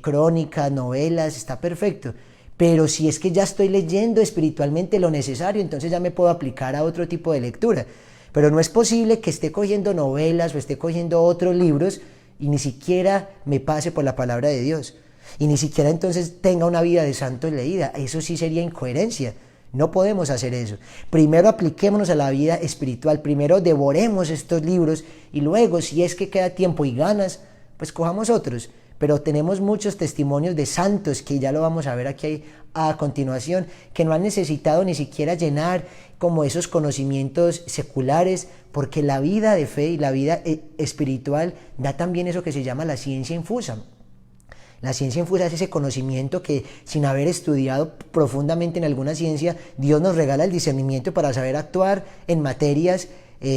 crónicas, novelas, está perfecto, pero si es que ya estoy leyendo espiritualmente lo necesario, entonces ya me puedo aplicar a otro tipo de lectura. Pero no es posible que esté cogiendo novelas o esté cogiendo otros libros y ni siquiera me pase por la palabra de Dios. Y ni siquiera entonces tenga una vida de santos leída. Eso sí sería incoherencia. No podemos hacer eso. Primero apliquémonos a la vida espiritual. Primero devoremos estos libros y luego, si es que queda tiempo y ganas, pues cojamos otros. Pero tenemos muchos testimonios de santos, que ya lo vamos a ver aquí a continuación, que no han necesitado ni siquiera llenar como esos conocimientos seculares, porque la vida de fe y la vida espiritual da también eso que se llama la ciencia infusa. La ciencia infusa es ese conocimiento que, sin haber estudiado profundamente en alguna ciencia, Dios nos regala el discernimiento para saber actuar en materias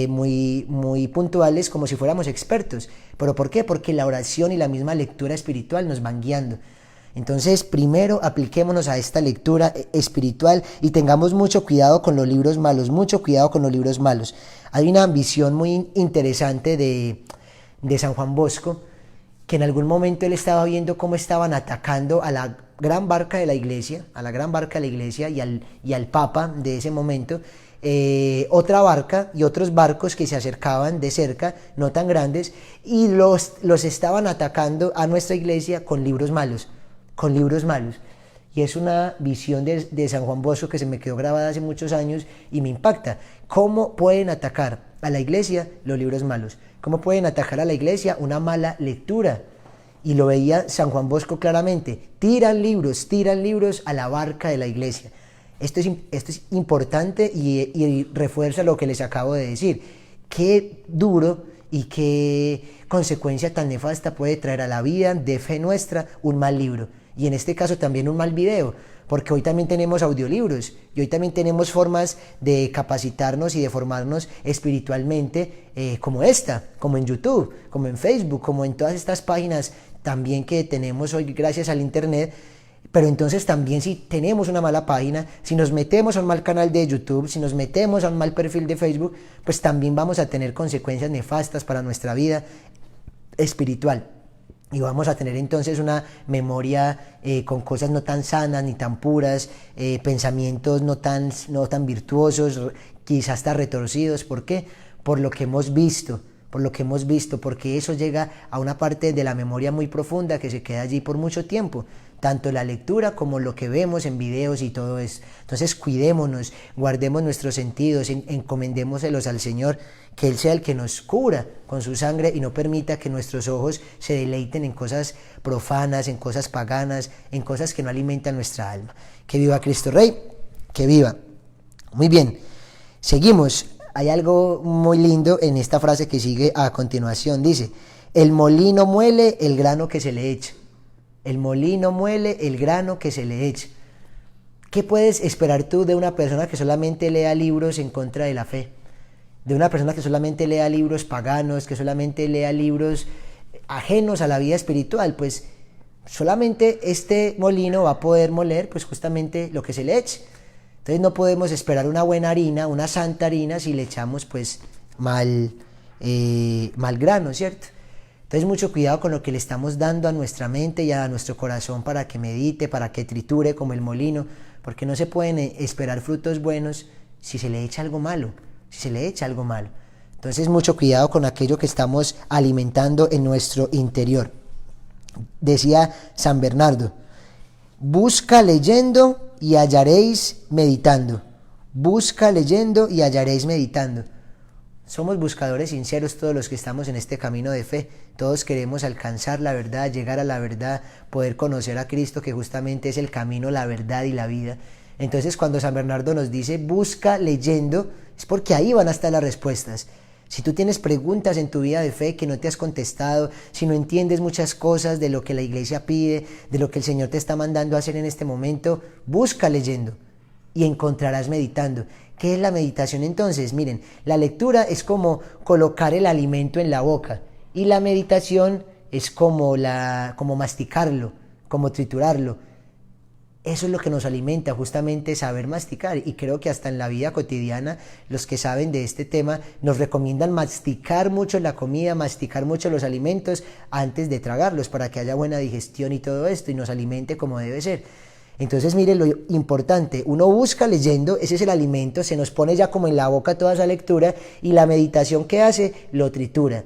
muy puntuales, como si fuéramos expertos. ¿Pero por qué? Porque la oración y la misma lectura espiritual nos van guiando. Entonces, primero apliquémonos a esta lectura espiritual y tengamos mucho cuidado con los libros malos, mucho cuidado con los libros malos. Hay una visión muy interesante de San Juan Bosco, que en algún momento él estaba viendo cómo estaban atacando a la gran barca de la iglesia, y al Papa de ese momento, otra barca y otros barcos que se acercaban de cerca, no tan grandes, y los estaban atacando a nuestra iglesia con libros malos. Y es una visión de San Juan Bosco que se me quedó grabada hace muchos años y me impacta. ¿Cómo pueden atacar a la iglesia los libros malos? ¿Cómo pueden atacar a la iglesia una mala lectura? Y lo veía San Juan Bosco claramente. Tiran libros a la barca de la iglesia. Esto es importante y refuerza lo que les acabo de decir. Qué duro y qué consecuencia tan nefasta puede traer a la vida de fe nuestra un mal libro. Y en este caso también un mal video, porque hoy también tenemos audiolibros y hoy también tenemos formas de capacitarnos y de formarnos espiritualmente, como en YouTube, como en Facebook, como en todas estas páginas también que tenemos hoy gracias al internet. Pero entonces también, si tenemos una mala página, si nos metemos a un mal canal de YouTube, si nos metemos a un mal perfil de Facebook, pues también vamos a tener consecuencias nefastas para nuestra vida espiritual. Y vamos a tener entonces una memoria con cosas no tan sanas ni tan puras, pensamientos no tan virtuosos, quizás hasta retorcidos. ¿Por qué? Por lo que hemos visto, porque eso llega a una parte de la memoria muy profunda que se queda allí por mucho tiempo, tanto la lectura como lo que vemos en videos y todo eso. Entonces cuidémonos, guardemos nuestros sentidos, encomendémoselos al Señor, que Él sea el que nos cura con su sangre y no permita que nuestros ojos se deleiten en cosas profanas, en cosas paganas, en cosas que no alimentan nuestra alma. Que viva Cristo Rey, que viva. Muy bien, seguimos. Hay algo muy lindo en esta frase que sigue a continuación. Dice: el molino muele el grano que se le echa. El molino muele el grano que se le echa. ¿Qué puedes esperar tú de una persona que solamente lea libros en contra de la fe? De una persona que solamente lea libros paganos, que solamente lea libros ajenos a la vida espiritual. Pues solamente este molino va a poder moler pues justamente lo que se le eche. Entonces no podemos esperar una buena harina, una santa harina, si le echamos pues mal grano, ¿cierto? Entonces mucho cuidado con lo que le estamos dando a nuestra mente y a nuestro corazón para que medite, para que triture como el molino, porque no se pueden esperar frutos buenos si se le echa algo malo, si se le echa algo malo. Entonces mucho cuidado con aquello que estamos alimentando en nuestro interior. Decía San Bernardo, busca leyendo y hallaréis meditando. Busca leyendo y hallaréis meditando. Somos buscadores sinceros todos los que estamos en este camino de fe. Todos queremos alcanzar la verdad, llegar a la verdad, poder conocer a Cristo, que justamente es el camino, la verdad y la vida. Entonces cuando San Bernardo nos dice busca leyendo, es porque ahí van a estar las respuestas. Si tú tienes preguntas en tu vida de fe que no te has contestado, si no entiendes muchas cosas de lo que la iglesia pide, de lo que el Señor te está mandando a hacer en este momento, busca leyendo y encontrarás meditando. ¿Qué es la meditación entonces? Miren, la lectura es como colocar el alimento en la boca y la meditación es como masticarlo, como triturarlo. Eso es lo que nos alimenta, justamente saber masticar, y creo que hasta en la vida cotidiana los que saben de este tema nos recomiendan masticar mucho la comida, masticar mucho los alimentos antes de tragarlos para que haya buena digestión y todo esto y nos alimente como debe ser. Entonces mire lo importante, uno busca leyendo, ese es el alimento, se nos pone ya como en la boca toda esa lectura y la meditación que hace lo tritura,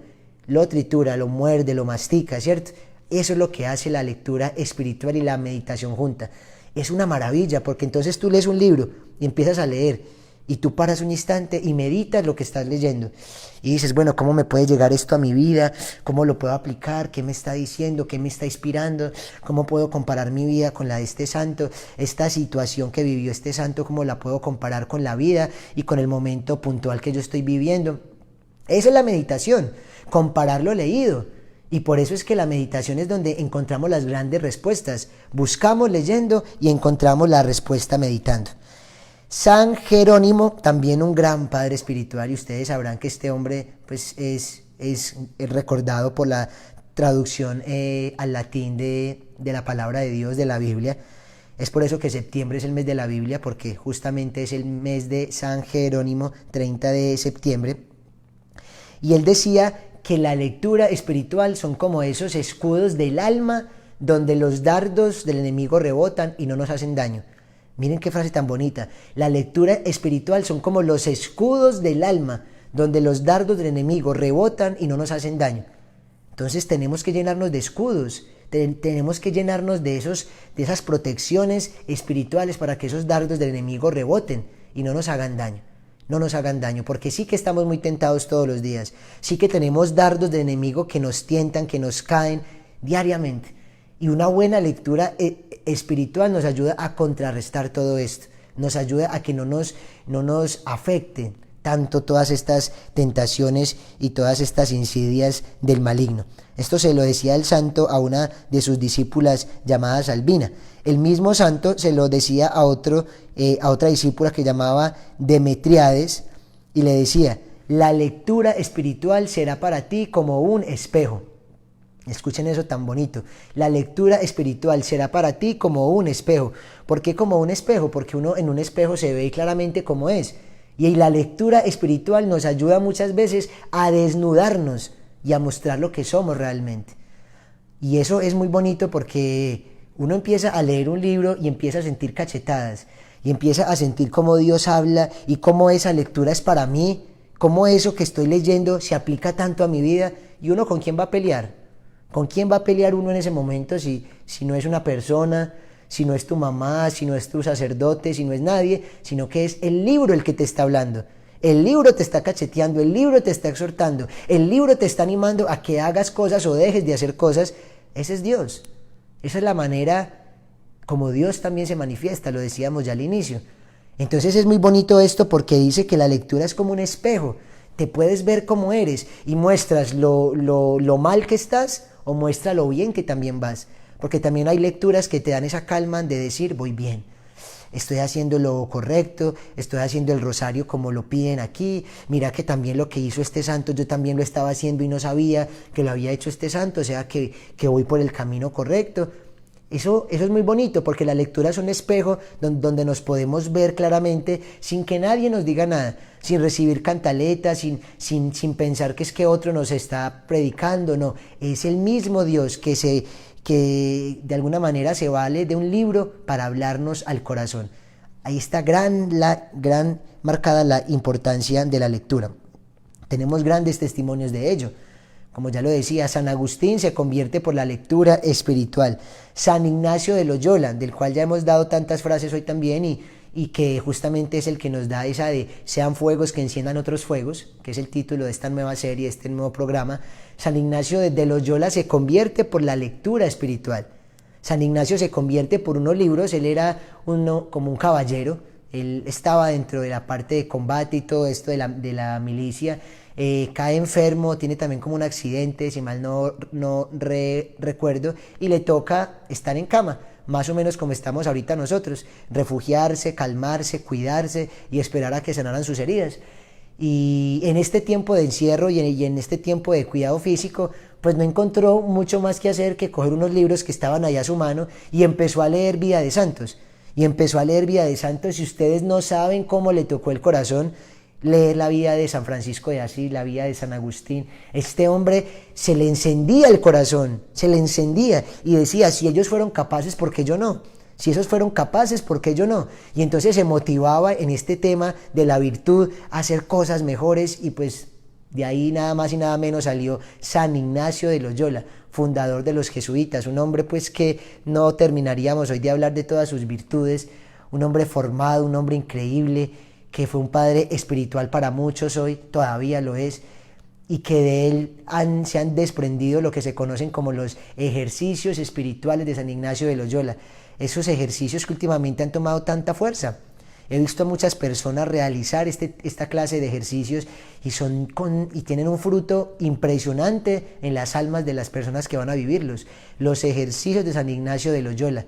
lo muerde, lo mastica, ¿cierto? Eso es lo que hace la lectura espiritual y la meditación junta. Es una maravilla porque entonces tú lees un libro y empiezas a leer y tú paras un instante y meditas lo que estás leyendo y dices, bueno, ¿cómo me puede llegar esto a mi vida? ¿Cómo lo puedo aplicar? ¿Qué me está diciendo? ¿Qué me está inspirando? ¿Cómo puedo comparar mi vida con la de este santo? Esta situación que vivió este santo, ¿cómo la puedo comparar con la vida y con el momento puntual que yo estoy viviendo? Esa es la meditación, comparar lo leído. Y por eso es que la meditación es donde encontramos las grandes respuestas. Buscamos leyendo y encontramos la respuesta meditando. San Jerónimo, también un gran padre espiritual, y ustedes sabrán que este hombre pues, es recordado por la traducción al latín de la palabra de Dios, de la Biblia. Es por eso que septiembre es el mes de la Biblia, porque justamente es el mes de San Jerónimo, 30 de septiembre. Y él decía que la lectura espiritual son como esos escudos del alma donde los dardos del enemigo rebotan y no nos hacen daño. Miren qué frase tan bonita. La lectura espiritual son como los escudos del alma donde los dardos del enemigo rebotan y no nos hacen daño. Entonces tenemos que llenarnos de escudos, tenemos que llenarnos de esas protecciones espirituales para que esos dardos del enemigo reboten y no nos hagan daño. No nos hagan daño, porque sí que estamos muy tentados todos los días, sí que tenemos dardos del enemigo que nos tientan, que nos caen diariamente, y una buena lectura espiritual nos ayuda a contrarrestar todo esto, nos ayuda a que no nos afecten tanto todas estas tentaciones y todas estas insidias del maligno. Esto se lo decía el santo a una de sus discípulas llamada Albina. El mismo santo se lo decía a otra discípula que llamaba Demetriades y le decía, la lectura espiritual será para ti como un espejo. Escuchen eso tan bonito. La lectura espiritual será para ti como un espejo. ¿Por qué como un espejo? Porque uno en un espejo se ve claramente cómo es. Y la lectura espiritual nos ayuda muchas veces a desnudarnos y a mostrar lo que somos realmente. Y eso es muy bonito porque uno empieza a leer un libro y empieza a sentir cachetadas y empieza a sentir cómo Dios habla y cómo esa lectura es para mí, cómo eso que estoy leyendo se aplica tanto a mi vida. ¿Y uno con quién va a pelear? ¿Con quién va a pelear uno en ese momento si no es una persona, si no es tu mamá, si no es tu sacerdote, si no es nadie, sino que es el libro el que te está hablando? El libro te está cacheteando, el libro te está exhortando, el libro te está animando a que hagas cosas o dejes de hacer cosas. Ese es Dios. Esa es la manera como Dios también se manifiesta, lo decíamos ya al inicio. Entonces es muy bonito esto porque dice que la lectura es como un espejo. Te puedes ver cómo eres y muestras lo mal que estás o muestra lo bien que también vas. Porque también hay lecturas que te dan esa calma de decir, voy bien, estoy haciendo lo correcto, estoy haciendo el rosario como lo piden aquí, mira que también lo que hizo este santo, yo también lo estaba haciendo y no sabía que lo había hecho este santo, o sea que voy por el camino correcto. Eso es muy bonito porque la lectura es un espejo donde nos podemos ver claramente sin que nadie nos diga nada, sin recibir cantaletas, sin pensar que es que otro nos está predicando, no, es el mismo Dios que de alguna manera se vale de un libro para hablarnos al corazón. Ahí está gran marcada la importancia de la lectura. Tenemos grandes testimonios de ello. Como ya lo decía, San Agustín se convierte por la lectura espiritual. San Ignacio de Loyola, del cual ya hemos dado tantas frases hoy también y que justamente es el que nos da esa de sean fuegos que enciendan otros fuegos, que es el título de esta nueva serie, de este nuevo programa. San Ignacio de Loyola se convierte por la lectura espiritual. San Ignacio se convierte por unos libros, él era como un caballero, él estaba dentro de la parte de combate y todo esto de la milicia, cae enfermo, tiene también como un accidente, si mal no recuerdo, y le toca estar en cama, más o menos como estamos ahorita nosotros, refugiarse, calmarse, cuidarse y esperar a que sanaran sus heridas. Y en este tiempo de encierro y en este tiempo de cuidado físico, pues no encontró mucho más que hacer que coger unos libros que estaban allá a su mano y empezó a leer Vida de Santos. Y ustedes no saben cómo le tocó el corazón leer la vida de San Francisco de Asís, la vida de San Agustín. Este hombre se le encendía el corazón, se le encendía y decía, si ellos fueron capaces, ¿por qué yo no? Si esos fueron capaces, ¿por qué yo no? Y entonces se motivaba en este tema de la virtud a hacer cosas mejores y pues de ahí nada más y nada menos salió San Ignacio de Loyola, fundador de los jesuitas, un hombre pues que no terminaríamos hoy de hablar de todas sus virtudes, un hombre formado, un hombre increíble, que fue un padre espiritual para muchos hoy, todavía lo es, y que de él se han desprendido lo que se conocen como los ejercicios espirituales de San Ignacio de Loyola, esos ejercicios que últimamente han tomado tanta fuerza. He visto a muchas personas realizar esta clase de ejercicios y tienen un fruto impresionante en las almas de las personas que van a vivirlos. Los ejercicios de San Ignacio de Loyola.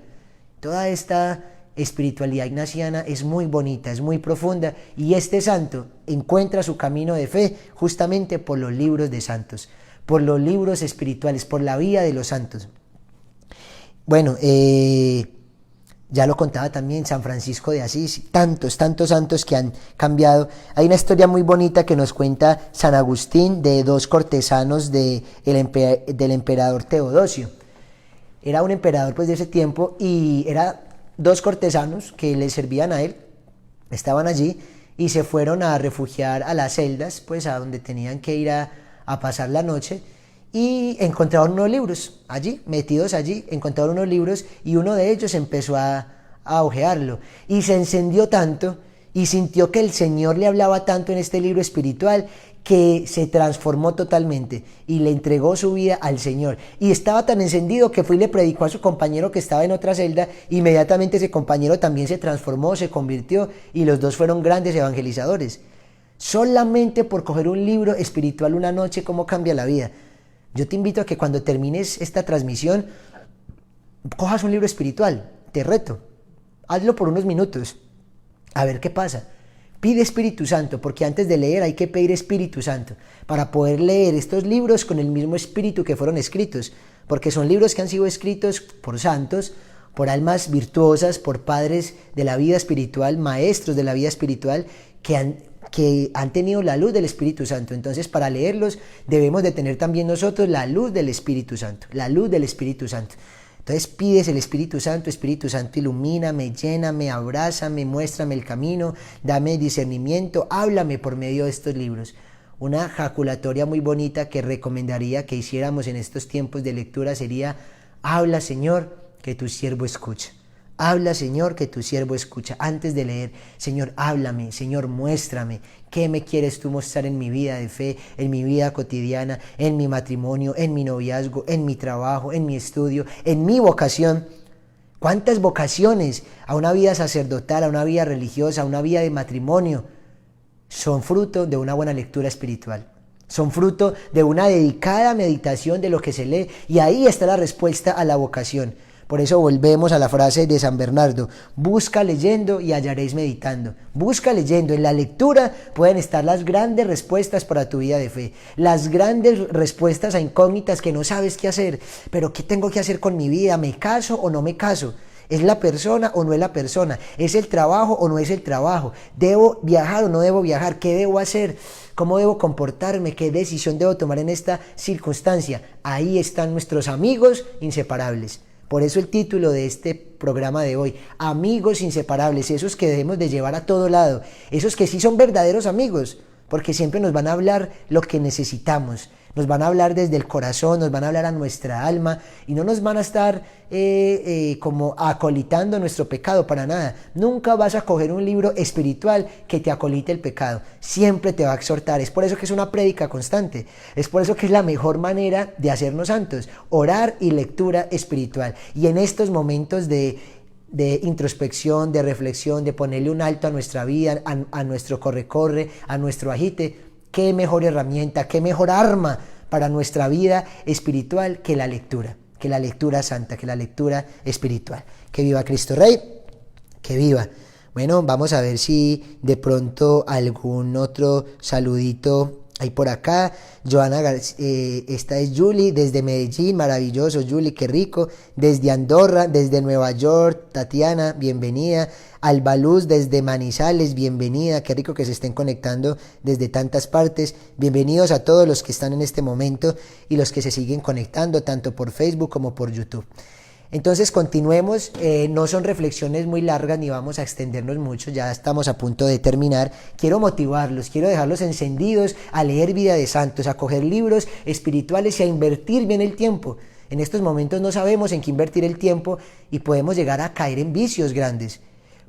Toda esta espiritualidad ignaciana es muy bonita, es muy profunda y este santo encuentra su camino de fe justamente por los libros de santos, por los libros espirituales, por la vida de los santos. Bueno, ya lo contaba también San Francisco de Asís, tantos santos que han cambiado. Hay una historia muy bonita que nos cuenta San Agustín de dos cortesanos del emperador Teodosio. Era un emperador pues de ese tiempo y era dos cortesanos que le servían a él, estaban allí y se fueron a refugiar a las celdas, pues a donde tenían que ir a pasar la noche. Y encontraron unos libros allí, metidos allí, encontraron unos libros y uno de ellos empezó a hojearlo y se encendió tanto y sintió que el Señor le hablaba tanto en este libro espiritual que se transformó totalmente y le entregó su vida al Señor. Y estaba tan encendido que fue y le predicó a su compañero que estaba en otra celda. Inmediatamente ese compañero también se transformó, se convirtió y los dos fueron grandes evangelizadores. Solamente por coger un libro espiritual una noche, ¿cómo cambia la vida? Yo te invito a que cuando termines esta transmisión, cojas un libro espiritual, te reto, hazlo por unos minutos, a ver qué pasa. Pide Espíritu Santo, porque antes de leer hay que pedir Espíritu Santo, para poder leer estos libros con el mismo espíritu que fueron escritos, porque son libros que han sido escritos por santos, por almas virtuosas, por padres de la vida espiritual, maestros de la vida espiritual, que han tenido la luz del Espíritu Santo. Entonces, para leerlos debemos de tener también nosotros la luz del Espíritu Santo, la luz del Espíritu Santo. Entonces pides el Espíritu Santo, ilumíname, lléname, abrázame, muéstrame el camino, dame discernimiento, háblame por medio de estos libros. Una jaculatoria muy bonita que recomendaría que hiciéramos en estos tiempos de lectura sería: habla, Señor, que tu siervo escucha. Habla, Señor, que tu siervo escucha. Antes de leer, Señor, háblame, Señor, muéstrame. ¿Qué me quieres tú mostrar en mi vida de fe, en mi vida cotidiana, en mi matrimonio, en mi noviazgo, en mi trabajo, en mi estudio, en mi vocación? ¿Cuántas vocaciones a una vida sacerdotal, a una vida religiosa, a una vida de matrimonio son fruto de una buena lectura espiritual? Son fruto de una dedicada meditación de lo que se lee, y ahí está la respuesta a la vocación. Por eso volvemos a la frase de San Bernardo: busca leyendo y hallaréis meditando. Busca leyendo. En la lectura pueden estar las grandes respuestas para tu vida de fe, las grandes respuestas a incógnitas que no sabes qué hacer. Pero ¿qué tengo que hacer con mi vida? ¿Me caso o no me caso? ¿Es la persona o no es la persona? ¿Es el trabajo o no es el trabajo? ¿Debo viajar o no debo viajar? ¿Qué debo hacer? ¿Cómo debo comportarme? ¿Qué decisión debo tomar en esta circunstancia? Ahí están nuestros amigos inseparables. Por eso el título de este programa de hoy: amigos inseparables, esos que debemos de llevar a todo lado, esos que sí son verdaderos amigos, porque siempre nos van a hablar lo que necesitamos, nos van a hablar desde el corazón, nos van a hablar a nuestra alma y no nos van a estar como acolitando nuestro pecado, para nada. Nunca vas a coger un libro espiritual que te acolite el pecado, siempre te va a exhortar. Es por eso que es una prédica constante, es por eso que es la mejor manera de hacernos santos: orar y lectura espiritual. Y en estos momentos de introspección, de reflexión, de ponerle un alto a nuestra vida, a nuestro corre-corre, a nuestro agite, qué mejor herramienta, qué mejor arma para nuestra vida espiritual que la lectura santa, que la lectura espiritual. Que viva Cristo Rey, que viva. Bueno, vamos a ver si de pronto algún otro saludito hay por acá. Joana esta es Julie desde Medellín, maravilloso Julie, qué rico. Desde Andorra, desde Nueva York, Tatiana, bienvenida. Albaluz desde Manizales, bienvenida, qué rico que se estén conectando desde tantas partes. Bienvenidos a todos los que están en este momento y los que se siguen conectando tanto por Facebook como por YouTube. Entonces continuemos, no son reflexiones muy largas ni vamos a extendernos mucho, ya estamos a punto de terminar. Quiero motivarlos, quiero dejarlos encendidos a leer vida de santos, a coger libros espirituales y a invertir bien el tiempo. En estos momentos no sabemos en qué invertir el tiempo y podemos llegar a caer en vicios grandes.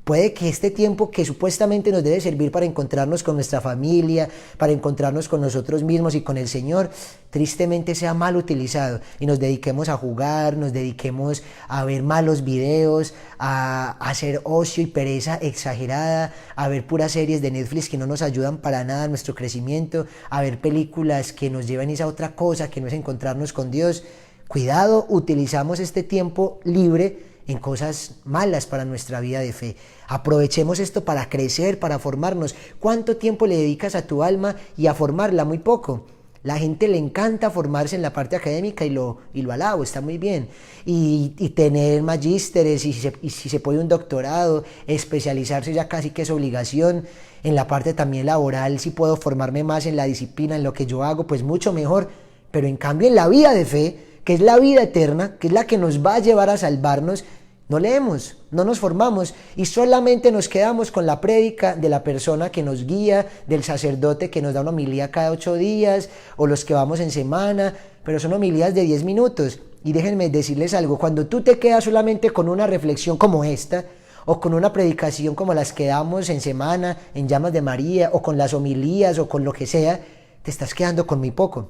Puede que este tiempo que supuestamente nos debe servir para encontrarnos con nuestra familia, para encontrarnos con nosotros mismos y con el Señor, tristemente sea mal utilizado y nos dediquemos a jugar, nos dediquemos a ver malos videos, a hacer ocio y pereza exagerada, a ver puras series de Netflix que no nos ayudan para nada a nuestro crecimiento, a ver películas que nos llevan a esa otra cosa que no es encontrarnos con Dios. Cuidado, utilizamos este tiempo libre en cosas malas para nuestra vida de fe. Aprovechemos esto para crecer, para formarnos. ¿Cuánto tiempo le dedicas a tu alma y a formarla? Muy poco. La gente le encanta formarse en la parte académica y lo alabo, está muy bien. Y tener magísteres y si se puede un doctorado, especializarse ya casi que es obligación. En la parte también laboral, si puedo formarme más en la disciplina, en lo que yo hago, pues mucho mejor. Pero en cambio en la vida de fe, que es la vida eterna, que es la que nos va a llevar a salvarnos, no leemos, no nos formamos y solamente nos quedamos con la prédica de la persona que nos guía, del sacerdote que nos da una homilía cada 8 días o los que vamos en semana, pero son homilías de 10 minutos. Y déjenme decirles algo: cuando tú te quedas solamente con una reflexión como esta, o con una predicación como las que damos en semana, en Llamas de María, o con las homilías, o con lo que sea, te estás quedando con muy poco.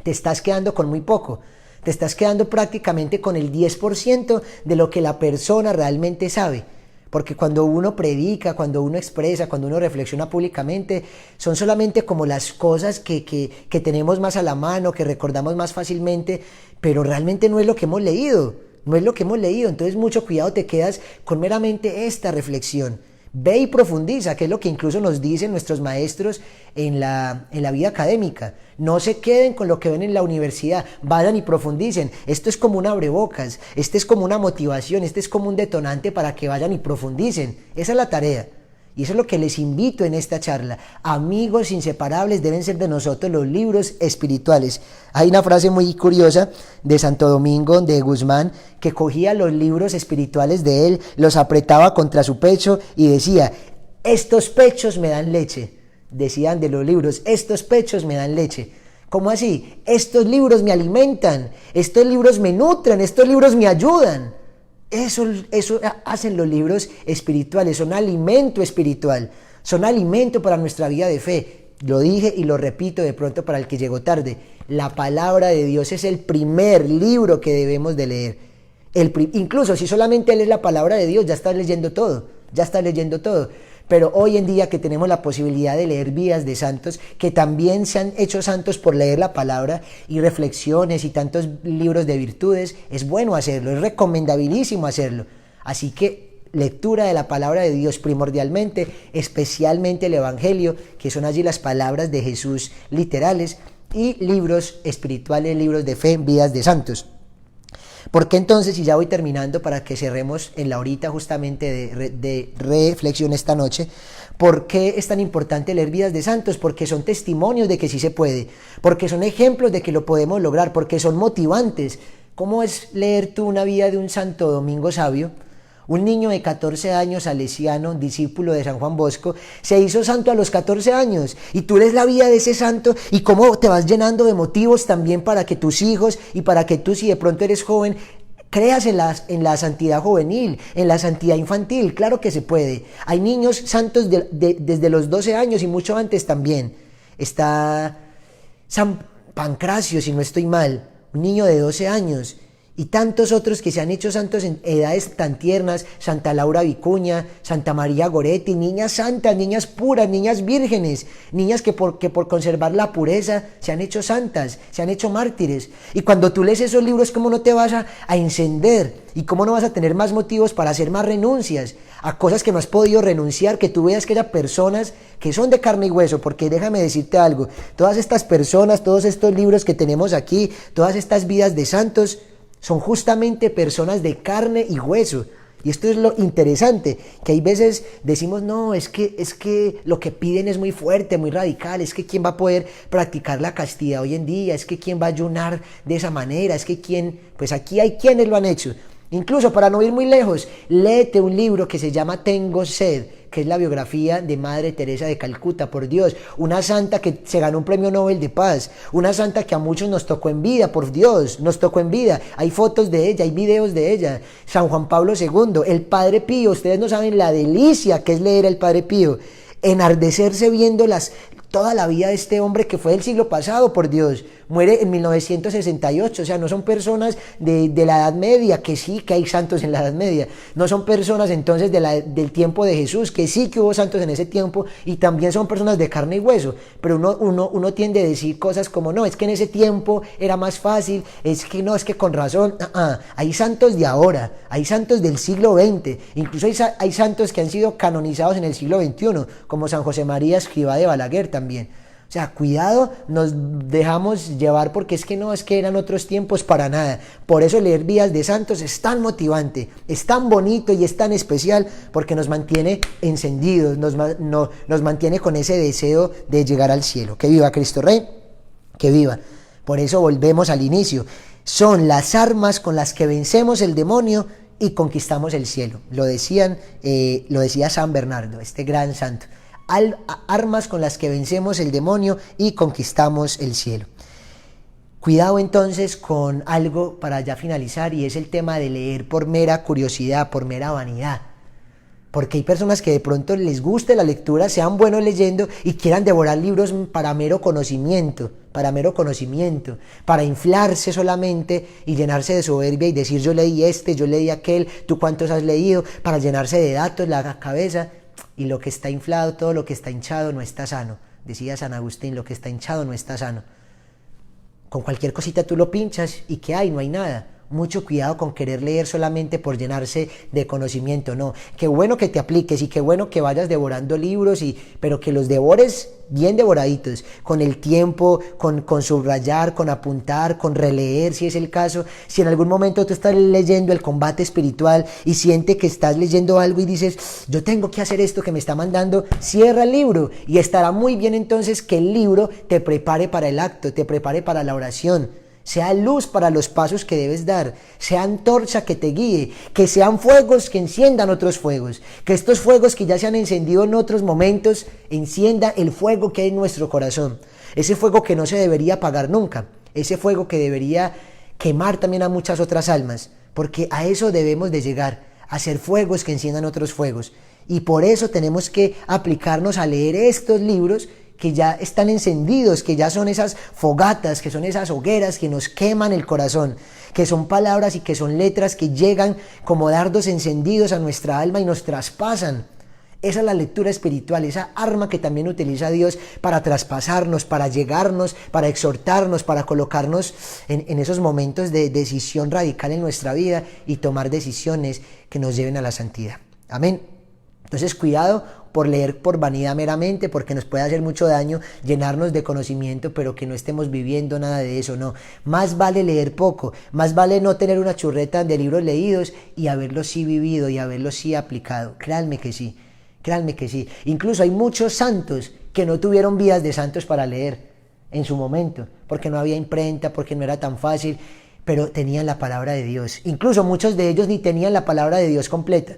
Te estás quedando con muy poco. Te estás quedando prácticamente con el 10% de lo que la persona realmente sabe. Porque cuando uno predica, cuando uno expresa, cuando uno reflexiona públicamente, son solamente como las cosas que tenemos más a la mano, que recordamos más fácilmente, pero realmente no es lo que hemos leído. No es lo que hemos leído. Entonces mucho cuidado, te quedas con meramente esta reflexión. Ve y profundiza, que es lo que incluso nos dicen nuestros maestros en la vida académica. No se queden con lo que ven en la universidad, vayan y profundicen. Esto es como un abrebocas, este es como una motivación, este es como un detonante para que vayan y profundicen. Esa es la tarea. Y eso es lo que les invito en esta charla. Amigos inseparables deben ser de nosotros los libros espirituales. Hay una frase muy curiosa de Santo Domingo de Guzmán, que cogía los libros espirituales de él, los apretaba contra su pecho y decía: estos pechos me dan leche. Decían de los libros: estos pechos me dan leche. ¿Cómo así? Estos libros me alimentan, estos libros me nutren, estos libros me ayudan. Eso hacen los libros espirituales, son alimento espiritual, son alimento para nuestra vida de fe. Lo dije y lo repito de pronto para el que llegó tarde: la palabra de Dios es el primer libro que debemos de leer. Incluso si solamente lees la palabra de Dios, ya estás leyendo todo, Pero hoy en día que tenemos la posibilidad de leer vidas de santos, que también se han hecho santos por leer la palabra y reflexiones y tantos libros de virtudes, es bueno hacerlo, es recomendabilísimo hacerlo. Así que lectura de la palabra de Dios primordialmente, especialmente el Evangelio, que son allí las palabras de Jesús literales, y libros espirituales, libros de fe, vidas de santos. ¿Por qué entonces, y ya voy terminando para que cerremos en la horita justamente de reflexión esta noche, por qué es tan importante leer vidas de santos? Porque son testimonios de que sí se puede, porque son ejemplos de que lo podemos lograr, porque son motivantes. ¿Cómo es leer tú una vida de un Santo Domingo Sabio? Un niño de 14 años, salesiano, discípulo de San Juan Bosco, se hizo santo a los 14 años. Y tú lees la vida de ese santo y cómo te vas llenando de motivos también para que tus hijos y para que tú, si de pronto eres joven, creas en la santidad juvenil, en la santidad infantil. Claro que se puede. Hay niños santos desde los 12 años y mucho antes también. Está San Pancracio, si no estoy mal, un niño de 12 años. Y tantos otros que se han hecho santos en edades tan tiernas, Santa Laura Vicuña, Santa María Goretti, niñas santas, niñas puras, niñas vírgenes, niñas que por conservar la pureza se han hecho santas, se han hecho mártires. Y cuando tú lees esos libros, ¿cómo no te vas a encender? ¿Y cómo no vas a tener más motivos para hacer más renuncias a cosas que no has podido renunciar? Que tú veas que haya personas que son de carne y hueso, porque déjame decirte algo, todas estas personas, todos estos libros que tenemos aquí, todas estas vidas de santos, son justamente personas de carne y hueso. Y esto es lo interesante, que hay veces decimos, no, es que lo que piden es muy fuerte, muy radical, es que quién va a poder practicar la castidad hoy en día, es que quién va a ayunar de esa manera, es que quién, pues aquí hay quienes lo han hecho. Incluso para no ir muy lejos, léete un libro que se llama Tengo Sed, que es la biografía de Madre Teresa de Calcuta, por Dios, una santa que se ganó un premio Nobel de Paz, una santa que a muchos nos tocó en vida, por Dios, nos tocó en vida, hay fotos de ella, hay videos de ella, San Juan Pablo II, el Padre Pío, ustedes no saben la delicia que es leer el Padre Pío, enardecerse viendo toda la vida de este hombre que fue del siglo pasado, por Dios, muere en 1968, o sea, no son personas de la Edad Media, que sí que hay santos en la Edad Media, no son personas entonces del tiempo de Jesús, que sí que hubo santos en ese tiempo, y también son personas de carne y hueso, pero uno tiende a decir cosas como, no, es que en ese tiempo era más fácil, es que no, es que con razón, hay santos de ahora, hay santos del siglo XX, incluso hay santos que han sido canonizados en el siglo XXI, como San José María Escrivá de Balaguer también. O sea, cuidado, nos dejamos llevar porque es que eran otros tiempos para nada. Por eso leer vidas de santos es tan motivante, es tan bonito y es tan especial porque nos mantiene encendidos, nos mantiene con ese deseo de llegar al cielo. ¡Que viva Cristo Rey! ¡Que viva! Por eso volvemos al inicio. Son las armas con las que vencemos el demonio y conquistamos el cielo. Lo decía San Bernardo, este gran santo. Armas con las que vencemos el demonio y conquistamos el cielo. Cuidado entonces con algo para ya finalizar, y es el tema de leer por mera curiosidad, por mera vanidad. Porque hay personas que de pronto les guste la lectura, sean buenos leyendo y quieran devorar libros para mero conocimiento, para inflarse solamente y llenarse de soberbia y decir yo leí yo leí aquel, tú cuántos has leído, para llenarse de datos la cabeza. Y lo que está inflado, todo lo que está hinchado no está sano. Decía San Agustín, lo que está hinchado no está sano. Con cualquier cosita tú lo pinchas y ¿qué hay? No hay nada. Mucho cuidado con querer leer solamente por llenarse de conocimiento, no. Qué bueno que te apliques y qué bueno que vayas devorando libros, pero que los devores bien devoraditos, con el tiempo, con subrayar, con apuntar, con releer si es el caso. Si en algún momento tú estás leyendo el combate espiritual y sientes que estás leyendo algo y dices, yo tengo que hacer esto que me está mandando, cierra el libro y estará muy bien entonces que el libro te prepare para el acto, te prepare para la oración. Sea luz para los pasos que debes dar, sea antorcha que te guíe, que sean fuegos que enciendan otros fuegos, que estos fuegos que ya se han encendido en otros momentos, encienda el fuego que hay en nuestro corazón, ese fuego que no se debería apagar nunca, ese fuego que debería quemar también a muchas otras almas, porque a eso debemos de llegar, a ser fuegos que enciendan otros fuegos, y por eso tenemos que aplicarnos a leer estos libros que ya están encendidos, que ya son esas fogatas, que son esas hogueras que nos queman el corazón, que son palabras y que son letras que llegan como dardos encendidos a nuestra alma y nos traspasan. Esa es la lectura espiritual, esa arma que también utiliza Dios para traspasarnos, para llegarnos, para exhortarnos, para colocarnos en esos momentos de decisión radical en nuestra vida y tomar decisiones que nos lleven a la santidad. Amén. Entonces, cuidado por leer por vanidad meramente, porque nos puede hacer mucho daño llenarnos de conocimiento, pero que no estemos viviendo nada de eso, no. Más vale leer poco, más vale no tener una churreta de libros leídos y haberlos sí vivido y haberlos sí aplicado. Créanme que sí, créanme que sí. Incluso hay muchos santos que no tuvieron vidas de santos para leer en su momento, porque no había imprenta, porque no era tan fácil, pero tenían la palabra de Dios. Incluso muchos de ellos ni tenían la palabra de Dios completa.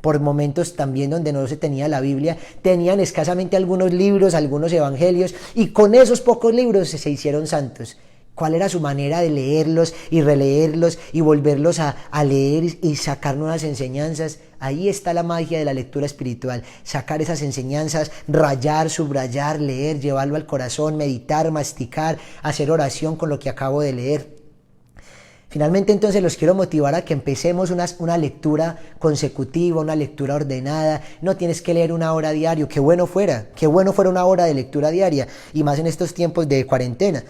Por momentos también donde no se tenía la Biblia, tenían escasamente algunos libros, algunos evangelios, y con esos pocos libros se hicieron santos. ¿Cuál era su manera de leerlos y releerlos y volverlos a leer y sacar nuevas enseñanzas? Ahí está la magia de la lectura espiritual, sacar esas enseñanzas, rayar, subrayar, leer, llevarlo al corazón, meditar, masticar, hacer oración con lo que acabo de leer. Finalmente, entonces, los quiero motivar a que empecemos una lectura consecutiva, una lectura ordenada. No tienes que leer una hora diario, qué bueno fuera una hora de lectura diaria, y más en estos tiempos de cuarentena.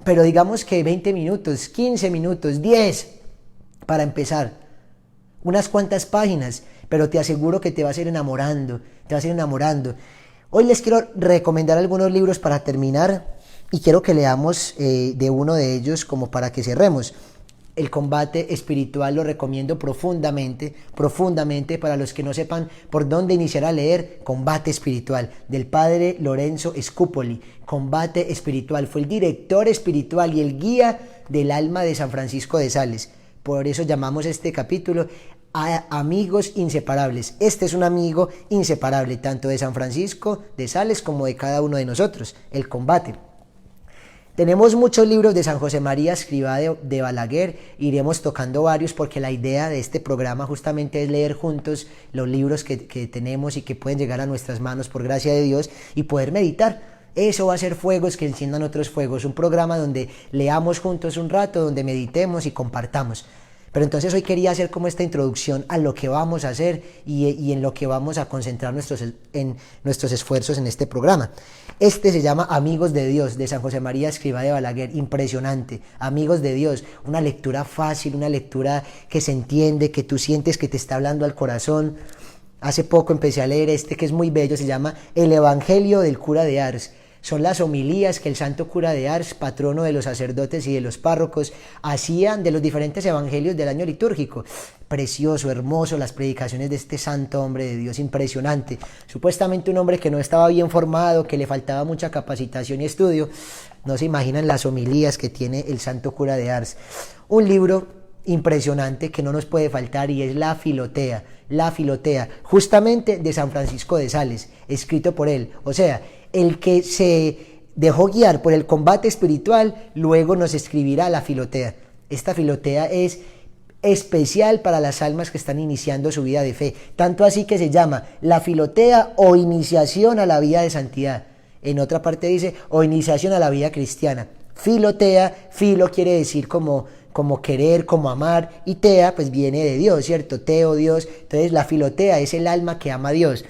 Pero digamos que 20 minutos, 15 minutos, 10 para empezar. Unas cuantas páginas, pero te aseguro que te vas a ir enamorando, te vas a ir enamorando. Hoy les quiero recomendar algunos libros para terminar y quiero que leamos de uno de ellos como para que cerremos. El combate espiritual lo recomiendo profundamente, profundamente, para los que no sepan por dónde iniciar a leer. Combate espiritual, del padre Lorenzo Scupoli. Combate espiritual, fue el director espiritual y el guía del alma de San Francisco de Sales. Por eso llamamos este capítulo Amigos Inseparables. Este es un amigo inseparable, tanto de San Francisco de Sales como de cada uno de nosotros, el combate. Tenemos muchos libros de San José María Escrivá de Balaguer, iremos tocando varios porque la idea de este programa justamente es leer juntos los libros que tenemos y que pueden llegar a nuestras manos por gracia de Dios y poder meditar. Eso va a ser fuegos que enciendan otros fuegos, un programa donde leamos juntos un rato, donde meditemos y compartamos. Pero entonces hoy quería hacer como esta introducción a lo que vamos a hacer y en lo que vamos a concentrar nuestros esfuerzos en este programa. Este se llama Amigos de Dios, de San José María Escrivá de Balaguer. Impresionante. Amigos de Dios, una lectura fácil, una lectura que se entiende, que tú sientes que te está hablando al corazón. Hace poco empecé a leer este que es muy bello, se llama El Evangelio del Cura de Ars. Son las homilías que el santo cura de Ars, patrono de los sacerdotes y de los párrocos, hacían de los diferentes evangelios del año litúrgico. Precioso, hermoso, las predicaciones de este santo hombre de Dios, impresionante. Supuestamente un hombre que no estaba bien formado, que le faltaba mucha capacitación y estudio. No se imaginan las homilías que tiene el santo cura de Ars. Un libro impresionante que no nos puede faltar y es La Filotea, justamente de San Francisco de Sales, escrito por él. O sea, el que se dejó guiar por el combate espiritual, luego nos escribirá la Filotea. Esta Filotea es especial para las almas que están iniciando su vida de fe, tanto así que se llama La Filotea o Iniciación a la Vida de Santidad. En otra parte dice, o Iniciación a la Vida Cristiana. Filotea, filo quiere decir como querer, como amar, y tea pues viene de Dios, ¿cierto? Teo, Dios. Entonces la Filotea es el alma que ama a Dios.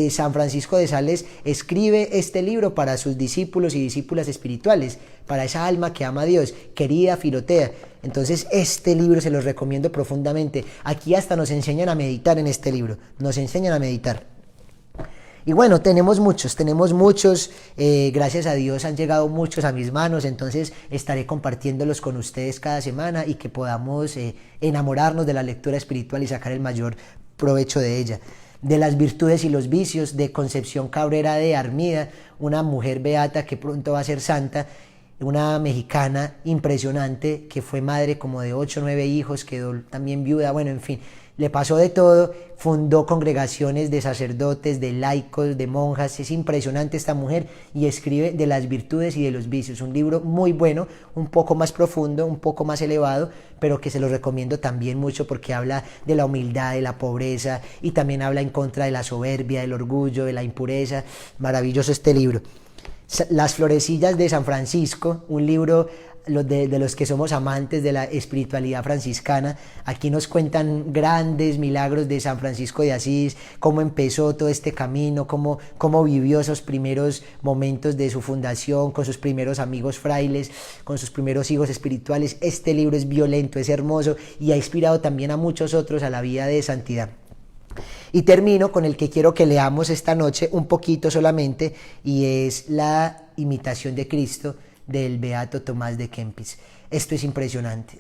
San Francisco de Sales escribe este libro para sus discípulos y discípulas espirituales, para esa alma que ama a Dios, querida Filotea. Entonces este libro se los recomiendo profundamente. Aquí hasta nos enseñan a meditar en este libro, nos enseñan a meditar. Y bueno, tenemos muchos, gracias a Dios han llegado muchos a mis manos, entonces estaré compartiéndolos con ustedes cada semana y que podamos enamorarnos de la lectura espiritual y sacar el mayor provecho de ella. De las virtudes y los vicios, de Concepción Cabrera de Armida, una mujer beata que pronto va a ser santa, una mexicana impresionante que fue madre como de 8 o 9 hijos, quedó también viuda, bueno, en fin, le pasó de todo, fundó congregaciones de sacerdotes, de laicos, de monjas. Es impresionante esta mujer y escribe de las virtudes y de los vicios, un libro muy bueno, un poco más profundo, un poco más elevado, pero que se lo recomiendo también mucho porque habla de la humildad, de la pobreza y también habla en contra de la soberbia, del orgullo, de la impureza. Maravilloso este libro. Las florecillas de San Francisco, un libro de los que somos amantes de la espiritualidad franciscana. Aquí nos cuentan grandes milagros de San Francisco de Asís, cómo empezó todo este camino, cómo vivió esos primeros momentos de su fundación, con sus primeros amigos frailes, con sus primeros hijos espirituales. Este libro es violento, es hermoso y ha inspirado también a muchos otros a la vida de santidad. Y termino con el que quiero que leamos esta noche un poquito solamente, y es la Imitación de Cristo del Beato Tomás de Kempis. Esto es impresionante,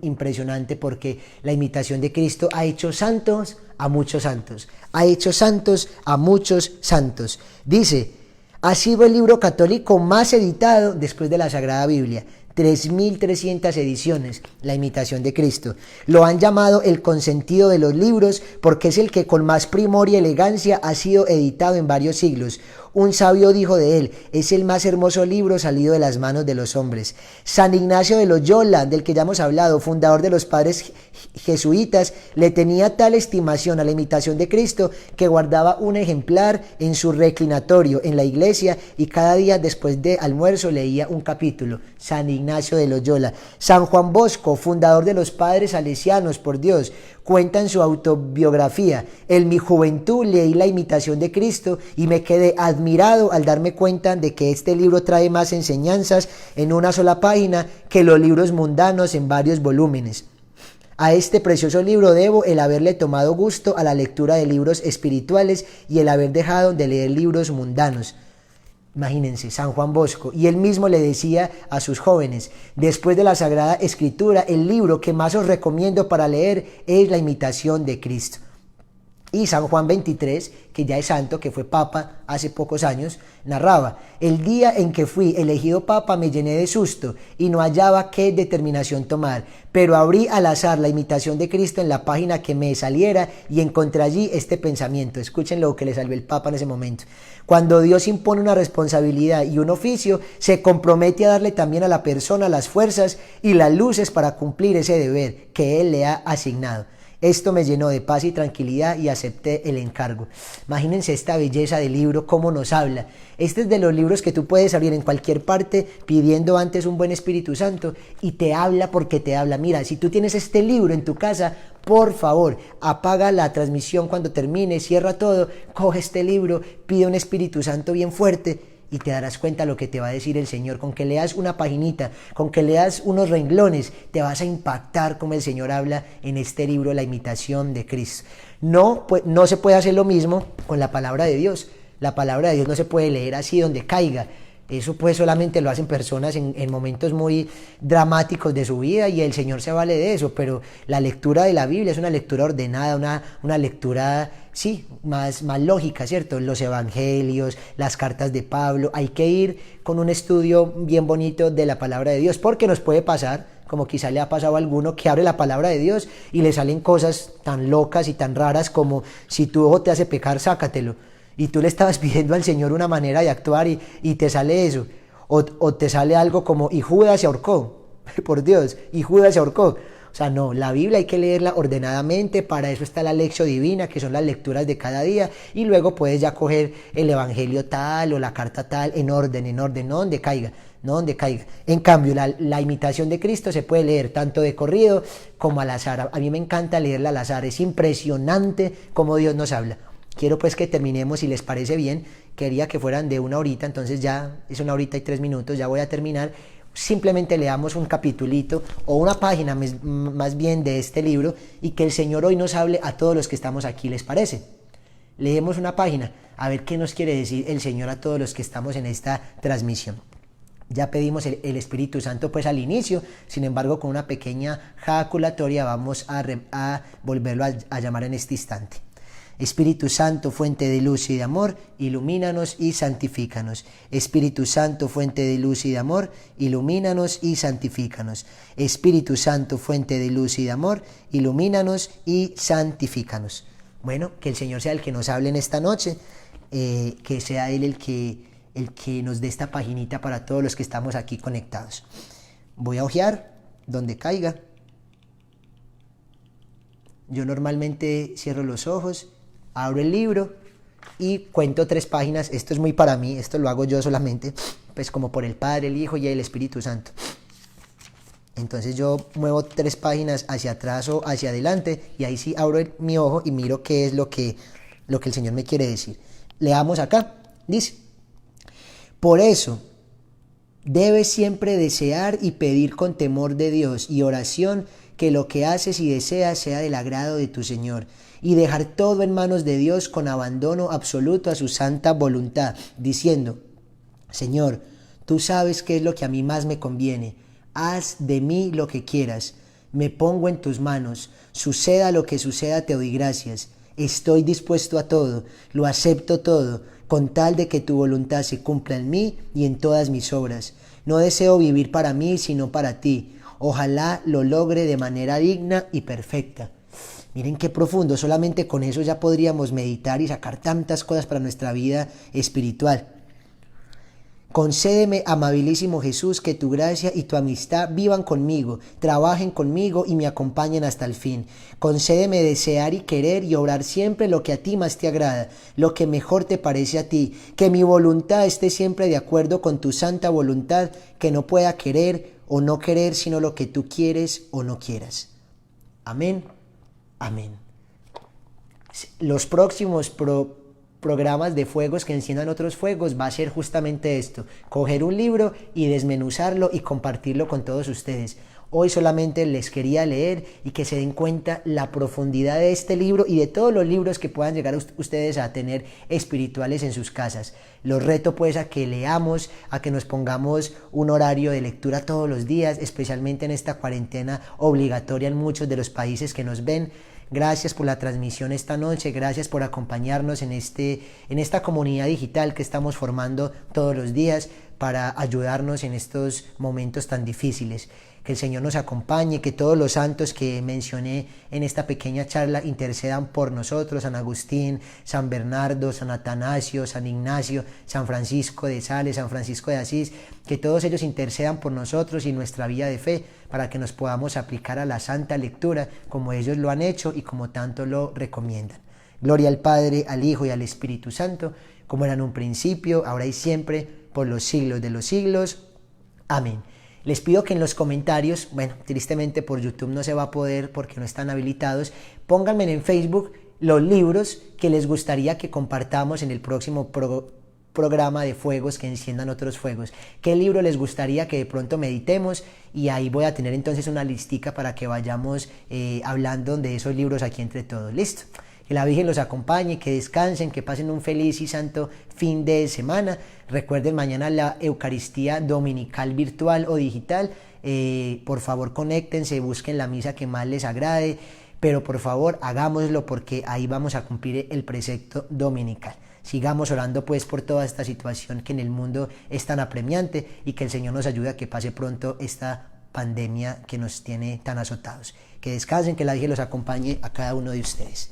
impresionante porque la imitación de Cristo ha hecho santos a muchos santos, ha hecho santos a muchos santos. Dice, ha sido el libro católico más editado después de la Sagrada Biblia. 3.300 ediciones, la Imitación de Cristo. Lo han llamado el consentido de los libros porque es el que con más primor y elegancia ha sido editado en varios siglos. Un sabio dijo de él, es el más hermoso libro salido de las manos de los hombres. San Ignacio de Loyola, del que ya hemos hablado, fundador de los padres jesuitas, le tenía tal estimación a la Imitación de Cristo que guardaba un ejemplar en su reclinatorio en la iglesia y cada día después de almuerzo leía un capítulo. San Ignacio de Loyola. San Juan Bosco, fundador de los padres salesianos, por Dios, cuenta en su autobiografía, en mi juventud leí la Imitación de Cristo y me quedé admirado al darme cuenta de que este libro trae más enseñanzas en una sola página que los libros mundanos en varios volúmenes. A este precioso libro debo el haberle tomado gusto a la lectura de libros espirituales y el haber dejado de leer libros mundanos. Imagínense, San Juan Bosco, y él mismo le decía a sus jóvenes, después de la Sagrada Escritura, el libro que más os recomiendo para leer es la Imitación de Cristo. Y San Juan XXIII, que ya es santo, que fue papa hace pocos años, narraba, el día en que fui elegido papa me llené de susto y no hallaba qué determinación tomar, pero abrí al azar la Imitación de Cristo en la página que me saliera y encontré allí este pensamiento. Escuchen lo que le salió el papa en ese momento. Cuando Dios impone una responsabilidad y un oficio, se compromete a darle también a la persona las fuerzas y las luces para cumplir ese deber que Él le ha asignado. Esto me llenó de paz y tranquilidad y acepté el encargo. Imagínense esta belleza del libro, cómo nos habla. Este es de los libros que tú puedes abrir en cualquier parte pidiendo antes un buen Espíritu Santo y te habla porque te habla. Mira, si tú tienes este libro en tu casa, por favor, apaga la transmisión cuando termine, cierra todo, coge este libro, pide un Espíritu Santo bien fuerte y te darás cuenta lo que te va a decir el Señor. Con que leas una paginita, con que leas unos renglones, te vas a impactar como el Señor habla en este libro, La Imitación de Cristo. No se puede hacer lo mismo con la palabra de Dios. La palabra de Dios no se puede leer así donde caiga. Eso pues solamente lo hacen personas en momentos muy dramáticos de su vida y el Señor se vale de eso, pero la lectura de la Biblia es una lectura ordenada, una lectura, sí, más lógica, ¿cierto? Los evangelios, las cartas de Pablo, hay que ir con un estudio bien bonito de la palabra de Dios, porque nos puede pasar, como quizá le ha pasado a alguno, que abre la palabra de Dios y le salen cosas tan locas y tan raras como si tu ojo te hace pecar, sácatelo. Y tú le estabas pidiendo al Señor una manera de actuar y te sale eso. O te sale algo como, y Judas se ahorcó. Por Dios, y Judas se ahorcó. O sea, no, la Biblia hay que leerla ordenadamente, para eso está la lección divina, que son las lecturas de cada día, y luego puedes ya coger el evangelio tal o la carta tal en orden, no donde caiga. En cambio, la Imitación de Cristo se puede leer tanto de corrido como al azar. A mí me encanta leerla al azar, es impresionante cómo Dios nos habla. Quiero pues que terminemos, si les parece bien, quería que fueran de 1 horita, entonces ya es 1 horita y 3 minutos, ya voy a terminar. Simplemente leamos un capitulito o una página más bien de este libro y que el Señor hoy nos hable a todos los que estamos aquí, ¿les parece? Leemos una página, a ver qué nos quiere decir el Señor a todos los que estamos en esta transmisión. Ya pedimos el Espíritu Santo pues al inicio, sin embargo con una pequeña jaculatoria vamos a volverlo a llamar en este instante. Espíritu Santo, fuente de luz y de amor, ilumínanos y santifícanos. Espíritu Santo, fuente de luz y de amor, ilumínanos y santifícanos. Espíritu Santo, fuente de luz y de amor, ilumínanos y santifícanos. Bueno, que el Señor sea el que nos hable en esta noche, que sea Él el que nos dé esta paginita para todos los que estamos aquí conectados. Voy a hojear donde caiga. Yo normalmente cierro los ojos, abro el libro y cuento 3 páginas. Esto es muy para mí, esto lo hago yo solamente, pues como por el Padre, el Hijo y el Espíritu Santo. Entonces yo muevo 3 páginas hacia atrás o hacia adelante y ahí sí abro mi ojo y miro qué es lo que el Señor me quiere decir. Leamos acá, dice: por eso debes siempre desear y pedir con temor de Dios y oración que lo que haces y deseas sea del agrado de tu Señor, y dejar todo en manos de Dios con abandono absoluto a su santa voluntad, diciendo: Señor, tú sabes qué es lo que a mí más me conviene. Haz de mí lo que quieras. Me pongo en tus manos. Suceda lo que suceda, te doy gracias. Estoy dispuesto a todo, lo acepto todo, con tal de que tu voluntad se cumpla en mí y en todas mis obras. No deseo vivir para mí, sino para ti. Ojalá lo logre de manera digna y perfecta. Miren qué profundo, solamente con eso ya podríamos meditar y sacar tantas cosas para nuestra vida espiritual. Concédeme, amabilísimo Jesús, que tu gracia y tu amistad vivan conmigo, trabajen conmigo y me acompañen hasta el fin. Concédeme desear y querer y obrar siempre lo que a ti más te agrada, lo que mejor te parece a ti, que mi voluntad esté siempre de acuerdo con tu santa voluntad, que no pueda querer o no querer sino lo que tú quieres o no quieras. Amén. Amén. Los próximos programas de fuegos que enciendan otros fuegos va a ser justamente esto: coger un libro y desmenuzarlo y compartirlo con todos ustedes. Hoy solamente les quería leer y que se den cuenta la profundidad de este libro y de todos los libros que puedan llegar ustedes a tener espirituales en sus casas. Los reto pues a que leamos, a que nos pongamos un horario de lectura todos los días, especialmente en esta cuarentena obligatoria en muchos de los países que nos ven. Gracias por la transmisión esta noche, gracias por acompañarnos en esta comunidad digital que estamos formando todos los días para ayudarnos en estos momentos tan difíciles. Que el Señor nos acompañe, que todos los santos que mencioné en esta pequeña charla intercedan por nosotros: San Agustín, San Bernardo, San Atanasio, San Ignacio, San Francisco de Sales, San Francisco de Asís, que todos ellos intercedan por nosotros y nuestra vida de fe, para que nos podamos aplicar a la santa lectura como ellos lo han hecho y como tanto lo recomiendan. Gloria al Padre, al Hijo y al Espíritu Santo, como era en un principio, ahora y siempre, por los siglos de los siglos. Amén. Les pido que en los comentarios, bueno, tristemente por YouTube no se va a poder porque no están habilitados, pónganme en Facebook los libros que les gustaría que compartamos en el próximo programa de fuegos que enciendan otros fuegos. ¿Qué libro les gustaría que de pronto meditemos? Y ahí voy a tener entonces una listica para que vayamos hablando de esos libros aquí entre todos. ¿Listo? Que la Virgen los acompañe, que descansen, que pasen un feliz y santo fin de semana. Recuerden mañana la Eucaristía dominical virtual o digital. Por favor conéctense, busquen la misa que más les agrade, pero por favor hagámoslo porque ahí vamos a cumplir el precepto dominical. Sigamos orando pues por toda esta situación que en el mundo es tan apremiante y que el Señor nos ayude a que pase pronto esta pandemia que nos tiene tan azotados. Que descansen, que la Virgen los acompañe a cada uno de ustedes.